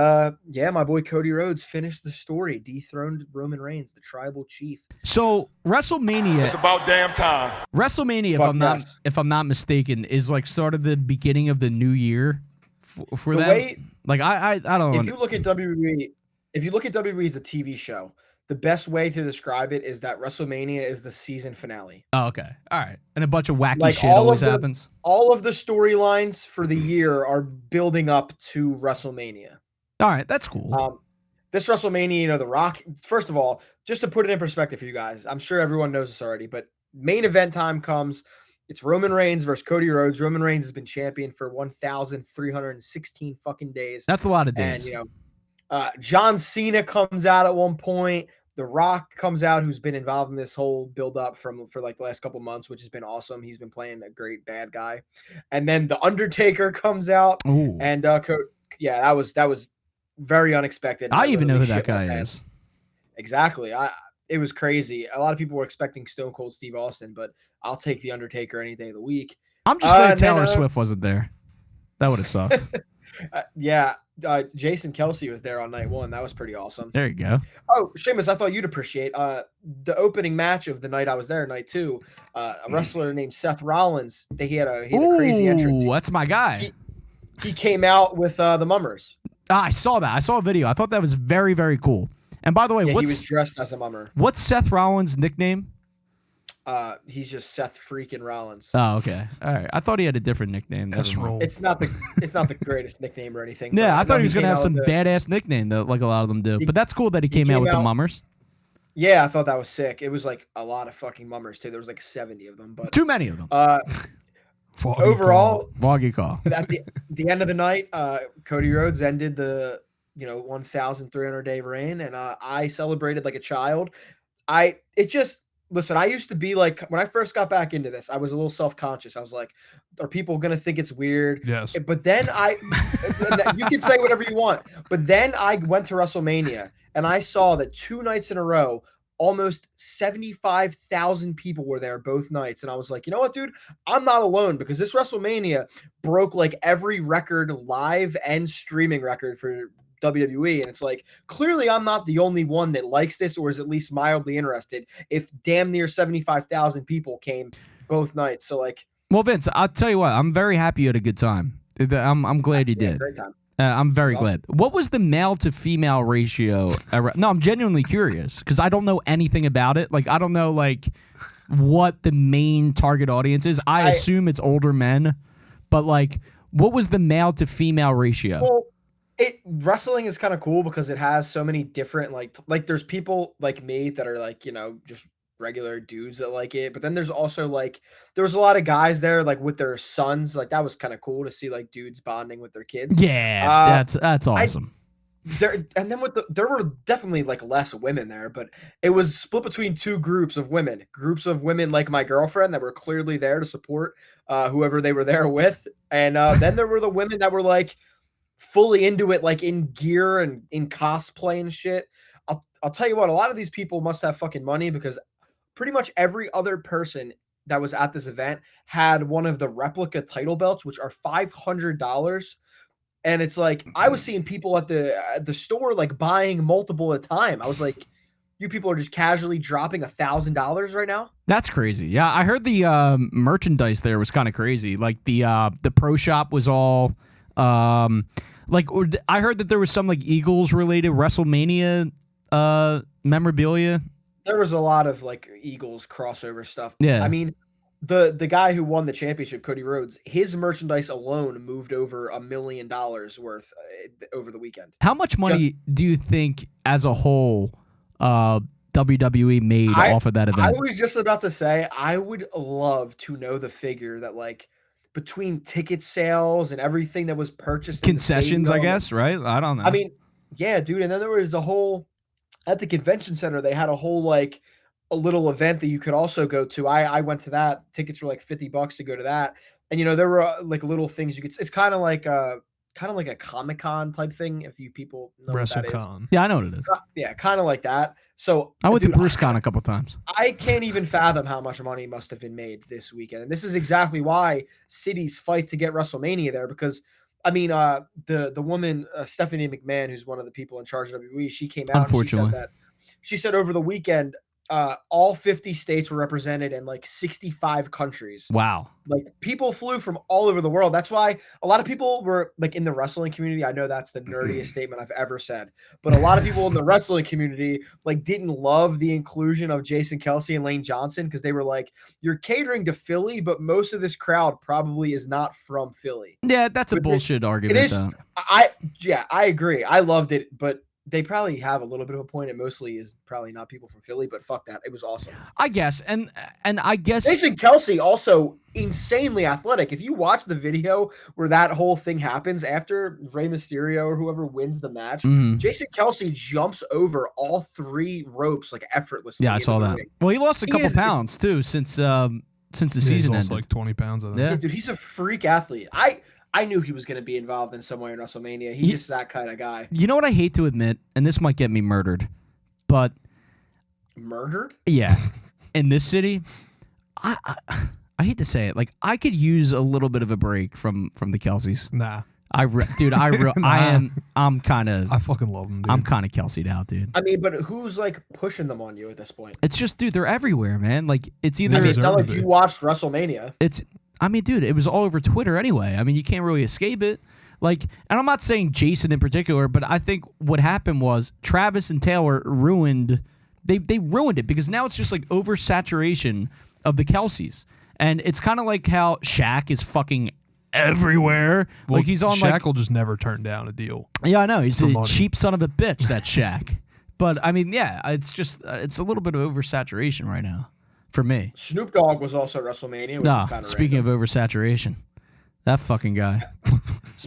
[SPEAKER 3] yeah, my boy Cody Rhodes finished the story, dethroned Roman Reigns, the tribal chief.
[SPEAKER 1] So WrestleMania,
[SPEAKER 5] It's about damn time.
[SPEAKER 1] WrestleMania,
[SPEAKER 3] Fuck yes.
[SPEAKER 1] if I'm not mistaken, is like sort of the beginning of the new year for
[SPEAKER 3] The
[SPEAKER 1] them.
[SPEAKER 3] way-
[SPEAKER 1] Like I don't
[SPEAKER 3] If
[SPEAKER 1] know.
[SPEAKER 3] you look at WWE, if you look at WWE as a TV show, the best way to describe it is that WrestleMania is the season finale.
[SPEAKER 1] Oh, okay, all right, and a bunch of wacky
[SPEAKER 3] Like,
[SPEAKER 1] shit
[SPEAKER 3] all
[SPEAKER 1] always
[SPEAKER 3] of the-
[SPEAKER 1] happens.
[SPEAKER 3] All of the storylines for the year are building up to WrestleMania.
[SPEAKER 1] All right, that's cool.
[SPEAKER 3] This WrestleMania, you know, The Rock, first of all, just to put it in perspective for you guys, I'm sure everyone knows this already, but main event time comes. It's Roman Reigns versus Cody Rhodes. Roman Reigns has been champion for 1,316 fucking days.
[SPEAKER 1] That's a lot of
[SPEAKER 3] And,
[SPEAKER 1] days.
[SPEAKER 3] you know, John Cena comes out at one point. The Rock comes out, who's been involved in this whole build-up for like the last couple months, which has been awesome. He's been playing a great bad guy. And then The Undertaker comes out.
[SPEAKER 1] Ooh.
[SPEAKER 3] And yeah, that was very unexpected.
[SPEAKER 1] I even know who
[SPEAKER 3] literally
[SPEAKER 1] that
[SPEAKER 3] shit my
[SPEAKER 1] guy
[SPEAKER 3] pants.
[SPEAKER 1] is.
[SPEAKER 3] Exactly. It was crazy. A lot of people were expecting Stone Cold Steve Austin, but I'll take The Undertaker any day of the week.
[SPEAKER 1] I'm just glad
[SPEAKER 3] and then,
[SPEAKER 1] Taylor Swift wasn't there. That would have sucked.
[SPEAKER 3] Yeah, Jason Kelsey was there on night one. That was pretty awesome.
[SPEAKER 1] There you go.
[SPEAKER 3] Oh, Seamus, I thought you'd appreciate the opening match of the night I was there, night two. A wrestler named Seth Rollins. He had a crazy entrance.
[SPEAKER 1] Ooh, that's my guy.
[SPEAKER 3] He came out with the mummers.
[SPEAKER 1] I saw that. I saw a video. I thought that was very, very cool. And by the way,
[SPEAKER 3] Yeah, he was dressed as a mummer.
[SPEAKER 1] what's Seth Rollins' nickname?
[SPEAKER 3] He's just Seth freaking Rollins.
[SPEAKER 1] Oh, okay. All right. I thought he had a different nickname. Never mind.
[SPEAKER 2] S-roll.
[SPEAKER 3] It's not the greatest nickname or anything.
[SPEAKER 1] Yeah,
[SPEAKER 3] but
[SPEAKER 1] I thought
[SPEAKER 3] no,
[SPEAKER 1] he was going to
[SPEAKER 3] came
[SPEAKER 1] have
[SPEAKER 3] out
[SPEAKER 1] some
[SPEAKER 3] with the-
[SPEAKER 1] badass nickname that like a lot of them do. But that's cool that he came out
[SPEAKER 3] came
[SPEAKER 1] with the
[SPEAKER 3] out-
[SPEAKER 1] mummers.
[SPEAKER 3] Yeah, I thought that was sick. It was like a lot of fucking mummers too. There was like 70 of them. But
[SPEAKER 1] Too many of them.
[SPEAKER 2] Foggy
[SPEAKER 3] overall,
[SPEAKER 1] Foggy call.
[SPEAKER 3] at the end of the night, Cody Rhodes ended the 1,300-day reign, and I celebrated like a child. Listen, I used to be like, when I first got back into this, I was a little self-conscious. I was like, are people gonna think it's weird?
[SPEAKER 2] Yes.
[SPEAKER 3] But then you can say whatever you want. But then I went to WrestleMania and I saw that 2 nights in a row, almost 75,000 people were there both nights. And I was like, you know what, dude? I'm not alone, because this WrestleMania broke like every record, live and streaming record for WWE. And it's like, clearly I'm not the only one that likes this or is at least mildly interested if damn near 75,000 people came both nights. So like,
[SPEAKER 1] Well, Vince, I'll tell you what. I'm very happy you had a good time. I'm glad you
[SPEAKER 3] yeah,
[SPEAKER 1] did.
[SPEAKER 3] great time.
[SPEAKER 1] I'm very
[SPEAKER 3] Awesome.
[SPEAKER 1] glad. What was the male to female ratio? No, I'm genuinely curious because I don't know anything about it. Like, I don't know like what the main target audience is. I assume it's older men, but like, what was the male to female ratio?
[SPEAKER 3] Well, wrestling is kind of cool because it has so many different like there's people like me that are like, just regular dudes that like it, but then there's also like there was a lot of guys there like with their sons. Like that was kind of cool to see like dudes bonding with their kids.
[SPEAKER 1] Yeah, that's awesome.
[SPEAKER 3] There were definitely like less women there, but it was split between 2 groups of women like my girlfriend that were clearly there to support whoever they were there with, and then there were the women that were like fully into it, like in gear and in cosplay and shit. I'll tell you what, a lot of these people must have fucking money, because pretty much every other person that was at this event had one of the replica title belts, which are $500. And it's like, I was seeing people at the store like buying multiple at a time. I was like, you people are just casually dropping $1,000 right now.
[SPEAKER 1] That's crazy. Yeah, I heard the merchandise there was kind of crazy. Like the pro shop was all I heard that there was some like Eagles related WrestleMania memorabilia.
[SPEAKER 3] There was a lot of like Eagles crossover stuff.
[SPEAKER 1] Yeah.
[SPEAKER 3] I mean, the guy who won the championship, Cody Rhodes, his merchandise alone moved over $1 million worth over the weekend.
[SPEAKER 1] How much money do you think as a whole WWE made off of that event?
[SPEAKER 3] I was just about to say, I would love to know the figure that like between ticket sales and everything that was purchased,
[SPEAKER 1] Concessions, I guess, right? I don't know.
[SPEAKER 3] I mean, yeah, dude. And then there was a whole, at the convention center, they had a whole like a little event that you could also go to. I went to that. Tickets were like $50 to go to that. And there were like little things you could. It's kind of like kind of like a Comic-Con type thing. If you people know what that is.
[SPEAKER 2] WrestleCon.
[SPEAKER 1] Yeah, I know what it is.
[SPEAKER 3] Yeah, kind of like that. So
[SPEAKER 1] I went
[SPEAKER 3] dude,
[SPEAKER 1] to BruceCon a couple times.
[SPEAKER 3] I can't even fathom how much money must have been made this weekend. And this is exactly why cities fight to get WrestleMania there, because I mean, the woman Stephanie McMahon, who's one of the people in charge of WWE, she came out and she said over the weekend, all 50 states were represented and like 65 countries.
[SPEAKER 1] Wow.
[SPEAKER 3] Like people flew from all over the world. That's why a lot of people were like in the wrestling community. I know that's the nerdiest statement I've ever said, but a lot of people in the wrestling community like didn't love the inclusion of Jason Kelsey and Lane Johnson because they were like, you're catering to Philly, but most of this crowd probably is not from Philly.
[SPEAKER 1] Yeah, that's a bullshit argument.
[SPEAKER 3] It is. I agree. I loved it, but they probably have a little bit of a point. It mostly is probably not people from Philly, but fuck that. It was awesome.
[SPEAKER 1] I guess. And I guess
[SPEAKER 3] Jason Kelsey also insanely athletic. If you watch the video where that whole thing happens after Rey Mysterio or whoever wins the match, Jason Kelsey jumps over all 3 ropes like effortlessly.
[SPEAKER 1] Yeah, I saw that.
[SPEAKER 3] Ring.
[SPEAKER 1] Well, he lost a couple pounds too since the season ended.
[SPEAKER 2] Like 20 pounds. I think.
[SPEAKER 1] Yeah,
[SPEAKER 3] dude, he's a freak athlete. I knew he was going to be involved in some way in WrestleMania. He's just that kind of guy.
[SPEAKER 1] You know what I hate to admit, and this might get me murdered, but
[SPEAKER 3] murdered?
[SPEAKER 1] Yeah, in this city, I hate to say it, like I could use a little bit of a break from the Kelseys.
[SPEAKER 2] Nah,
[SPEAKER 1] I'm kind of.
[SPEAKER 2] I fucking love them. Dude.
[SPEAKER 1] I'm kind of Kelsey'd out, dude.
[SPEAKER 3] I mean, but who's like pushing them on you at this point?
[SPEAKER 1] It's just, dude, they're everywhere, man. Like it's either.
[SPEAKER 3] I mean, it's not like you watched WrestleMania.
[SPEAKER 1] I mean, dude, it was all over Twitter anyway. I mean, you can't really escape it. Like, and I'm not saying Jason in particular, but I think what happened was Travis and Taylor ruined. They ruined it because now it's just like oversaturation of the Kelseys, and it's kind of like how Shaq is fucking everywhere.
[SPEAKER 2] Well,
[SPEAKER 1] like he's on.
[SPEAKER 2] Shaq will just never turn down a deal.
[SPEAKER 1] Yeah, I know. He's a cheap son of a bitch. That Shaq. But I mean, yeah, it's just it's a little bit of oversaturation right now. For me,
[SPEAKER 3] Snoop Dogg was also at WrestleMania.
[SPEAKER 1] No, speaking of oversaturation, that fucking guy.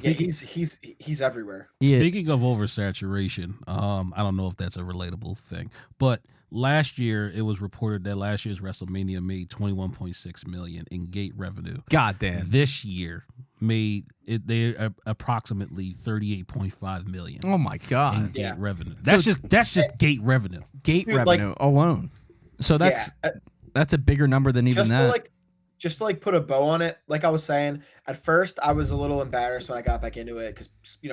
[SPEAKER 3] Yeah, he's everywhere.
[SPEAKER 1] Yeah.
[SPEAKER 4] Speaking of oversaturation, I don't know if that's a relatable thing, but last year it was reported that last year's WrestleMania made $21.6 million in gate revenue.
[SPEAKER 1] God damn.
[SPEAKER 4] This year made it they approximately $38.5 million.
[SPEAKER 1] Oh my god.
[SPEAKER 4] In gate revenue. That's just gate revenue.
[SPEAKER 1] Gate revenue alone. So that's a bigger number than even that.
[SPEAKER 3] Just to put a bow on it, like I was saying, at first I was a little embarrassed when I got back into it because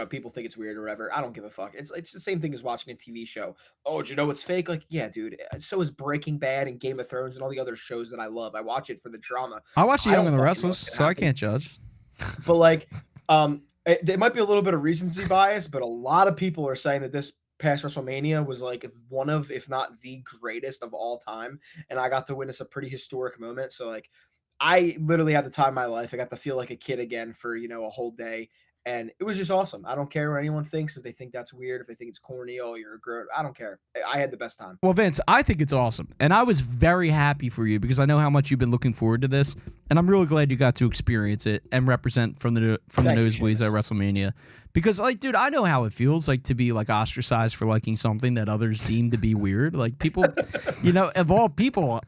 [SPEAKER 3] people think it's weird or whatever. I don't give a fuck. It's the same thing as watching a TV show. Oh, do you know it's fake? Like, yeah, dude. So is Breaking Bad and Game of Thrones and all the other shows that I love. I watch it for the drama.
[SPEAKER 1] I watch The Young and the Restless, so I can't judge.
[SPEAKER 3] But there might be a little bit of recency bias, but a lot of people are saying that this past WrestleMania was like one of, if not the greatest of all time, and I got to witness a pretty historic moment. So like, I literally had the time of my life. I got to feel like a kid again for a whole day, and it was just awesome. I don't care what anyone thinks. If they think that's weird, if they think it's corny, oh, you're a grown. I don't care. I had the best time.
[SPEAKER 1] Well, Vince, I think it's awesome, and I was very happy for you because I know how much you've been looking forward to this, and I'm really glad you got to experience it and represent from the Nosebleeds at WrestleMania. Because, like, dude, I know how it feels like to be like ostracized for liking something that others deem to be weird. Like people, of all people,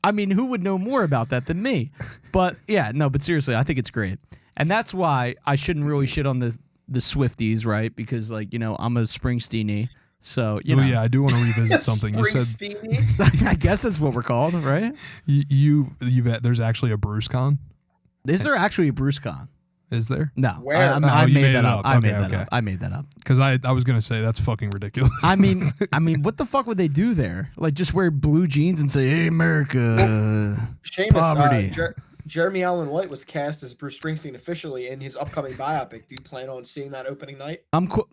[SPEAKER 1] I mean, who would know more about that than me? But yeah, no, but seriously, I think it's great, and that's why I shouldn't really shit on the Swifties, right? Because I'm a Springsteen-y. So
[SPEAKER 2] yeah, I do want to revisit something you said.
[SPEAKER 1] I guess that's what we're called, right?
[SPEAKER 2] There's actually a BruceCon.
[SPEAKER 1] Is there actually a BruceCon?
[SPEAKER 2] Is there?
[SPEAKER 1] No.
[SPEAKER 3] Where?
[SPEAKER 1] I made that up.
[SPEAKER 2] I
[SPEAKER 1] made that up.
[SPEAKER 2] Because I was gonna say that's fucking ridiculous.
[SPEAKER 1] I mean, what the fuck would they do there? Like, just wear blue jeans and say, "Hey, America."
[SPEAKER 3] Seamus,
[SPEAKER 1] poverty.
[SPEAKER 3] Jeremy Allen White was cast as Bruce Springsteen officially in his upcoming biopic. Do you plan on seeing that opening night?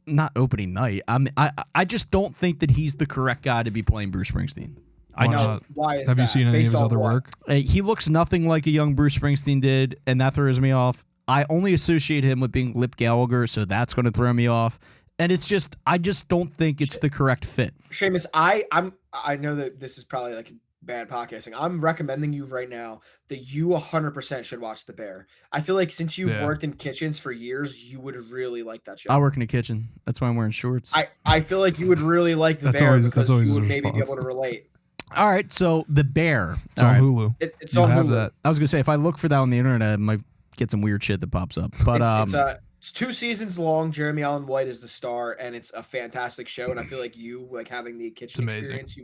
[SPEAKER 1] Not opening night. I just don't think that he's the correct guy to be playing Bruce Springsteen.
[SPEAKER 3] Why is
[SPEAKER 2] Have
[SPEAKER 3] that?
[SPEAKER 2] you seen any of his other work?
[SPEAKER 1] He looks nothing like a young Bruce Springsteen did, and that throws me off. I only associate him with being Lip Gallagher, so that's going to throw me off. And it's just, I just don't think it's the correct fit.
[SPEAKER 3] Seamus, I know that this is probably like bad podcasting. I'm recommending you right now that you 100% should watch The Bear. I feel like since you've worked in kitchens for years, you would really like that show.
[SPEAKER 1] I work in a kitchen. That's why I'm wearing shorts.
[SPEAKER 3] I feel like you would really like The Bear because you would maybe be able to relate.
[SPEAKER 1] All right, so The Bear.
[SPEAKER 2] It's on Hulu.
[SPEAKER 3] It's on Hulu.
[SPEAKER 2] That.
[SPEAKER 1] I was going to say, if I look for that on the internet, I might get some weird shit that pops up. But
[SPEAKER 3] It's 2 seasons long. Jeremy Allen White is the star, and it's a fantastic show. And I feel like you, like having the kitchen
[SPEAKER 2] amazing.
[SPEAKER 3] experience,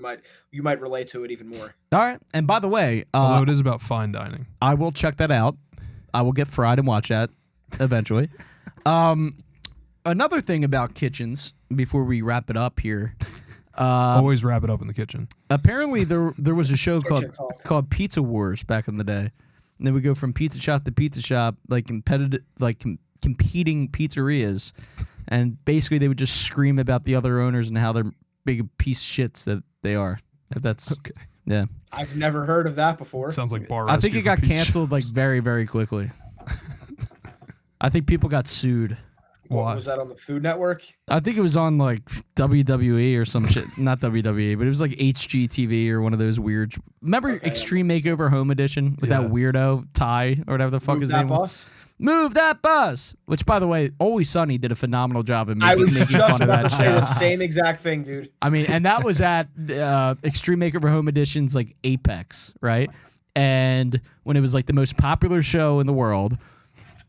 [SPEAKER 3] you might relate to it even more.
[SPEAKER 1] All right. And by the way,
[SPEAKER 2] Although it is about fine dining.
[SPEAKER 1] I will check that out. I will get fried and watch that eventually. Another thing about kitchens before we wrap it up here.
[SPEAKER 2] Always wrap it up in the kitchen.
[SPEAKER 1] Apparently, there was a show
[SPEAKER 3] Kitchen
[SPEAKER 1] called Pizza Wars back in the day. And then we go from pizza shop to pizza shop, like competing pizzerias, and basically they would just scream about the other owners and how they're big piece of shits that they are. If that's
[SPEAKER 2] Okay.
[SPEAKER 1] yeah.
[SPEAKER 3] I've never heard of that before.
[SPEAKER 2] Sounds like bar.
[SPEAKER 1] I think
[SPEAKER 2] rescue
[SPEAKER 1] it
[SPEAKER 2] for
[SPEAKER 1] got
[SPEAKER 2] pizza
[SPEAKER 1] canceled like
[SPEAKER 2] shops.
[SPEAKER 1] very, very quickly. I think people got sued.
[SPEAKER 3] What, was that on the Food Network?
[SPEAKER 1] I think it was on like WWE or some shit. Not WWE, but it was like HGTV or one of those weird. Remember
[SPEAKER 3] Okay.
[SPEAKER 1] Extreme Makeover Home Edition with that
[SPEAKER 2] Yeah.
[SPEAKER 1] weirdo Ty or whatever the fuck
[SPEAKER 3] Move
[SPEAKER 1] his
[SPEAKER 3] that
[SPEAKER 1] name was?
[SPEAKER 3] bus?
[SPEAKER 1] Move that bus. Which, by the way, Always Sunny did a phenomenal job of
[SPEAKER 3] I
[SPEAKER 1] making,
[SPEAKER 3] was
[SPEAKER 1] making
[SPEAKER 3] just
[SPEAKER 1] fun of
[SPEAKER 3] about
[SPEAKER 1] that
[SPEAKER 3] to say
[SPEAKER 1] show.
[SPEAKER 3] the same exact thing, dude.
[SPEAKER 1] I mean, and that was at Extreme Makeover Home Edition's like apex, right? And when it was like the most popular show in the world,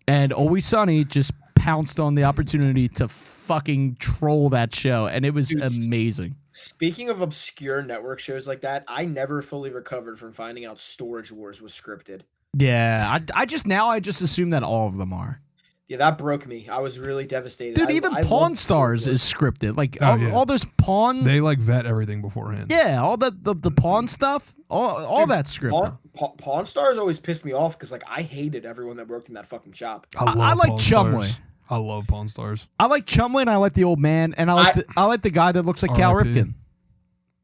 [SPEAKER 1] and Always Sunny just pounced on the opportunity to fucking troll that show, and it was
[SPEAKER 3] Dude,
[SPEAKER 1] amazing.
[SPEAKER 3] Speaking of obscure network shows like that, I never fully recovered from finding out Storage Wars was scripted.
[SPEAKER 1] Yeah, I just assume that all of them are.
[SPEAKER 3] Yeah, that broke me. I was really devastated.
[SPEAKER 1] Dude,
[SPEAKER 3] I
[SPEAKER 1] even
[SPEAKER 3] loved
[SPEAKER 1] Pawn Stars
[SPEAKER 3] Storage
[SPEAKER 1] is scripted. Like
[SPEAKER 2] Oh, yeah.
[SPEAKER 1] all those pawn.
[SPEAKER 2] They like vet everything beforehand.
[SPEAKER 1] Yeah, all the pawn stuff, all
[SPEAKER 3] Dude,
[SPEAKER 1] that's scripted.
[SPEAKER 3] Pawn Stars always pissed me off because like I hated everyone that worked in that fucking shop.
[SPEAKER 1] I like
[SPEAKER 2] Pawn
[SPEAKER 1] Chumley.
[SPEAKER 2] Stars. I love Pawn Stars.
[SPEAKER 1] I like Chumley and I like the old man, and I like the guy that looks like Cal
[SPEAKER 2] R.I.P..
[SPEAKER 1] Ripken.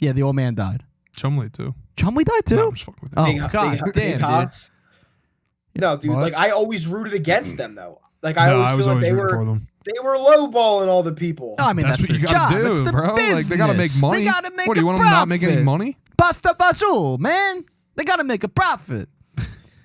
[SPEAKER 1] Yeah, the old man died.
[SPEAKER 2] Chumley too.
[SPEAKER 1] Chumley died too.
[SPEAKER 2] No, I'm just fucking with you.
[SPEAKER 1] Oh,
[SPEAKER 3] Big-
[SPEAKER 1] God
[SPEAKER 3] big-
[SPEAKER 1] damn,
[SPEAKER 3] big
[SPEAKER 1] dude.
[SPEAKER 3] Hots. No, dude.
[SPEAKER 2] What?
[SPEAKER 3] Like I always rooted against them though. Like I
[SPEAKER 2] No,
[SPEAKER 3] always
[SPEAKER 2] I was
[SPEAKER 3] feel like
[SPEAKER 2] always
[SPEAKER 3] they
[SPEAKER 2] rooting for
[SPEAKER 3] were
[SPEAKER 2] them.
[SPEAKER 3] lowballing all the people.
[SPEAKER 1] No, I mean,
[SPEAKER 2] That's
[SPEAKER 1] that's,
[SPEAKER 2] what you
[SPEAKER 1] their
[SPEAKER 2] gotta
[SPEAKER 1] job. It's
[SPEAKER 2] do,
[SPEAKER 1] the
[SPEAKER 2] bro. Like they gotta make
[SPEAKER 1] business.
[SPEAKER 2] money.
[SPEAKER 1] They gotta make
[SPEAKER 2] What do you
[SPEAKER 1] a
[SPEAKER 2] want them to not make any
[SPEAKER 1] profit.
[SPEAKER 2] money?
[SPEAKER 1] Pasta basul, man. They gotta make a profit.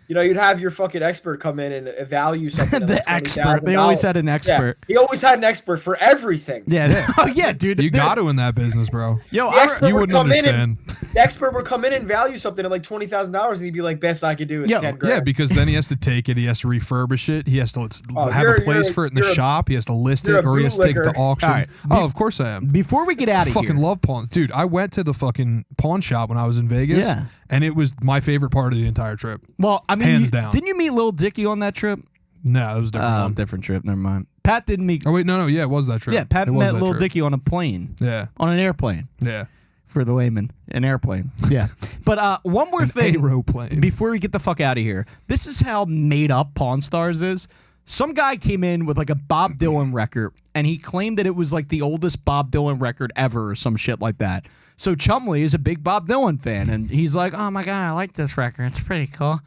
[SPEAKER 3] You know, you'd have your fucking expert come in and evaluate something. at
[SPEAKER 1] The
[SPEAKER 3] like
[SPEAKER 1] expert. They always had an expert.
[SPEAKER 3] Yeah, he always had an expert for everything.
[SPEAKER 1] Yeah. Oh yeah, dude.
[SPEAKER 2] You got to in that business, bro.
[SPEAKER 1] Yo,
[SPEAKER 3] The expert
[SPEAKER 2] You
[SPEAKER 3] would
[SPEAKER 2] wouldn't
[SPEAKER 3] come in
[SPEAKER 2] understand.
[SPEAKER 3] The expert would come in and value something at like $20,000, and he'd be like, "Best I could do is
[SPEAKER 1] Yo,
[SPEAKER 3] 10 grand."
[SPEAKER 2] Yeah, because then he has to take it. He has to refurbish it. He has to
[SPEAKER 3] Oh,
[SPEAKER 2] have
[SPEAKER 3] you're-
[SPEAKER 2] a place
[SPEAKER 3] you're-
[SPEAKER 2] for it in the
[SPEAKER 3] you're a-
[SPEAKER 2] shop. He has to list
[SPEAKER 3] you're
[SPEAKER 2] it,
[SPEAKER 3] a
[SPEAKER 2] or he has to take it to
[SPEAKER 3] bootlicker.
[SPEAKER 2] auction.
[SPEAKER 1] All right.
[SPEAKER 2] Oh, of course I am.
[SPEAKER 1] Before we get out of
[SPEAKER 2] Fucking
[SPEAKER 1] here,
[SPEAKER 2] love pawns, dude. I went to the fucking pawn shop when I was in Vegas,
[SPEAKER 1] Yeah.
[SPEAKER 2] and it was my favorite part of the entire trip.
[SPEAKER 1] well, I mean,
[SPEAKER 2] Hands down.
[SPEAKER 1] Didn't you meet Lil Dicky on that trip?
[SPEAKER 2] No, it was a different. one.
[SPEAKER 1] Different trip. Never mind. Pat didn't meet.
[SPEAKER 2] Oh wait, no, yeah, it was that trip.
[SPEAKER 1] Yeah, Pat
[SPEAKER 2] it was
[SPEAKER 1] met
[SPEAKER 2] that
[SPEAKER 1] Lil
[SPEAKER 2] trip.
[SPEAKER 1] Dicky on a plane,
[SPEAKER 2] Yeah,
[SPEAKER 1] on an airplane.
[SPEAKER 2] yeah.
[SPEAKER 1] For the layman, an airplane. Yeah. But one more thing
[SPEAKER 2] Aeroplane.
[SPEAKER 1] before we get the fuck out of here. This is how made up Pawn Stars is. Some guy came in with like a Bob Dylan record, and he claimed that it was like the oldest Bob Dylan record ever or some shit like that. So Chumley is a big Bob Dylan fan, and he's like, "Oh my god, I like this record. It's pretty cool."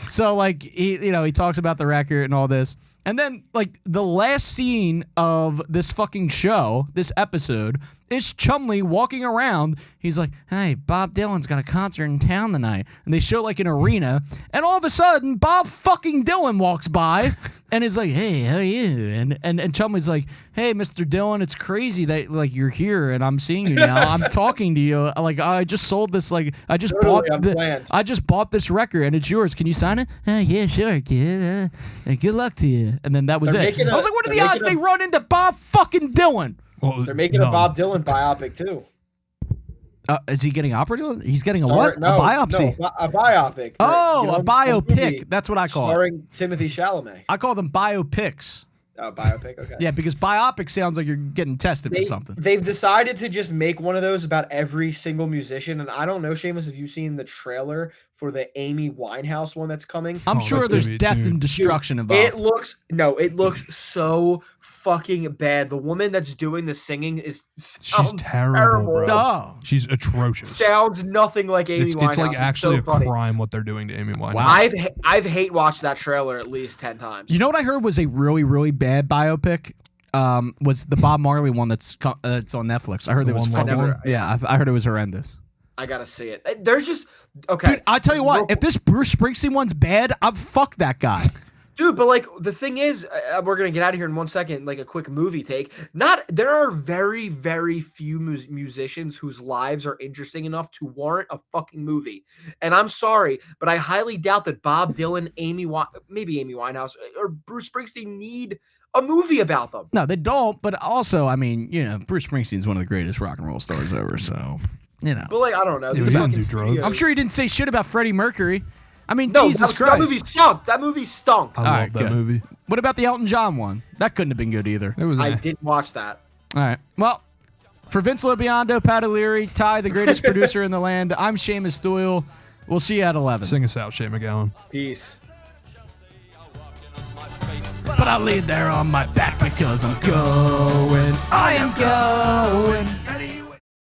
[SPEAKER 1] So like he talks about the record and all this. And then like the last scene of this fucking show, this episode, is Chumley walking around. He's like, "Hey, Bob Dylan's got a concert in town tonight." And they show like an arena, and all of a sudden Bob fucking Dylan walks by and is like, "Hey, how are you?" And Chumley's like, "Hey, Mr. Dylan, it's crazy that like you're here and I'm seeing you now. I'm talking to you. Like I just sold this, like I just
[SPEAKER 3] Totally
[SPEAKER 1] bought
[SPEAKER 3] unplanned.
[SPEAKER 1] I just bought this record and it's yours. Can you sign it?" "Yeah, sure, kid. Good luck to you." And then that was
[SPEAKER 3] They're
[SPEAKER 1] it.
[SPEAKER 3] making
[SPEAKER 1] I was like, what are the
[SPEAKER 3] they're
[SPEAKER 1] odds
[SPEAKER 3] making
[SPEAKER 1] they run into Bob fucking Dylan?
[SPEAKER 2] Well,
[SPEAKER 3] They're making
[SPEAKER 2] no.
[SPEAKER 3] a Bob Dylan biopic too.
[SPEAKER 1] Is he getting operated? He's getting a
[SPEAKER 3] Star-
[SPEAKER 1] what?
[SPEAKER 3] no,
[SPEAKER 1] a biopsy.
[SPEAKER 3] No, a biopic.
[SPEAKER 1] Oh,
[SPEAKER 3] You know,
[SPEAKER 1] a biopic.
[SPEAKER 3] movie
[SPEAKER 1] That's what I call it.
[SPEAKER 3] Starring Timothy Chalamet.
[SPEAKER 1] I call them biopics.
[SPEAKER 3] Oh, biopic. Okay.
[SPEAKER 1] Yeah, because biopic sounds like you're getting tested for something.
[SPEAKER 3] They've decided to just make one of those about every single musician, and I don't know, Seamus, if you've seen the trailer for the Amy Winehouse one that's coming.
[SPEAKER 1] I'm
[SPEAKER 2] Oh,
[SPEAKER 1] sure
[SPEAKER 2] that's
[SPEAKER 1] there's
[SPEAKER 2] gonna be-
[SPEAKER 1] death
[SPEAKER 2] dude.
[SPEAKER 1] and destruction involved.
[SPEAKER 3] It looks so fucking bad. The woman that's doing the singing sounds
[SPEAKER 2] terrible, bro.
[SPEAKER 1] Oh.
[SPEAKER 2] She's atrocious.
[SPEAKER 3] Sounds nothing like Amy Winehouse.
[SPEAKER 2] It's like actually
[SPEAKER 3] so funny.
[SPEAKER 2] a crime what they're doing to Amy Winehouse.
[SPEAKER 1] Wow.
[SPEAKER 3] I've hate watched that trailer at least 10 times.
[SPEAKER 1] You know what I heard was a really, really bad biopic? Was the Bob Marley one that's on Netflix. I heard
[SPEAKER 2] The
[SPEAKER 1] it was
[SPEAKER 2] one
[SPEAKER 1] fucking.
[SPEAKER 3] Never-
[SPEAKER 1] Yeah, I heard it was horrendous.
[SPEAKER 3] I gotta see it. There's just okay.
[SPEAKER 1] Dude, I tell you what,
[SPEAKER 3] Real-
[SPEAKER 1] if this Bruce Springsteen one's bad, I'd fuck that guy.
[SPEAKER 3] Dude, but like the thing is, we're gonna get out of here in 1 second. Like a quick movie take. There are very, very few musicians whose lives are interesting enough to warrant a fucking movie. And I'm sorry, but I highly doubt that Bob Dylan, maybe Amy Winehouse, or Bruce Springsteen need a movie about them.
[SPEAKER 1] No, they don't. But also, I mean, Bruce Springsteen's one of the greatest rock and roll stars ever. So,
[SPEAKER 3] But like, I don't know.
[SPEAKER 2] Yeah,
[SPEAKER 3] These
[SPEAKER 2] he didn't
[SPEAKER 3] fucking
[SPEAKER 2] do drugs.
[SPEAKER 3] studios-
[SPEAKER 1] I'm sure he didn't say shit about Freddie Mercury. I mean,
[SPEAKER 3] No,
[SPEAKER 1] Jesus
[SPEAKER 3] that
[SPEAKER 1] Christ.
[SPEAKER 3] movie stunk. That movie stunk.
[SPEAKER 2] I
[SPEAKER 1] All
[SPEAKER 2] love
[SPEAKER 1] right,
[SPEAKER 2] that
[SPEAKER 1] good.
[SPEAKER 2] movie.
[SPEAKER 1] What about the Elton John one? That couldn't have been good either.
[SPEAKER 2] It was.
[SPEAKER 3] I didn't watch that.
[SPEAKER 1] All right. Well, for Vince Lobiondo, Pat O'Leary, Ty, the greatest producer in the land, I'm Seamus Doyle. We'll see you at 11.
[SPEAKER 2] Sing us out, Shea McGowan.
[SPEAKER 3] Peace.
[SPEAKER 1] But I laid there on my back because I'm going. I am going.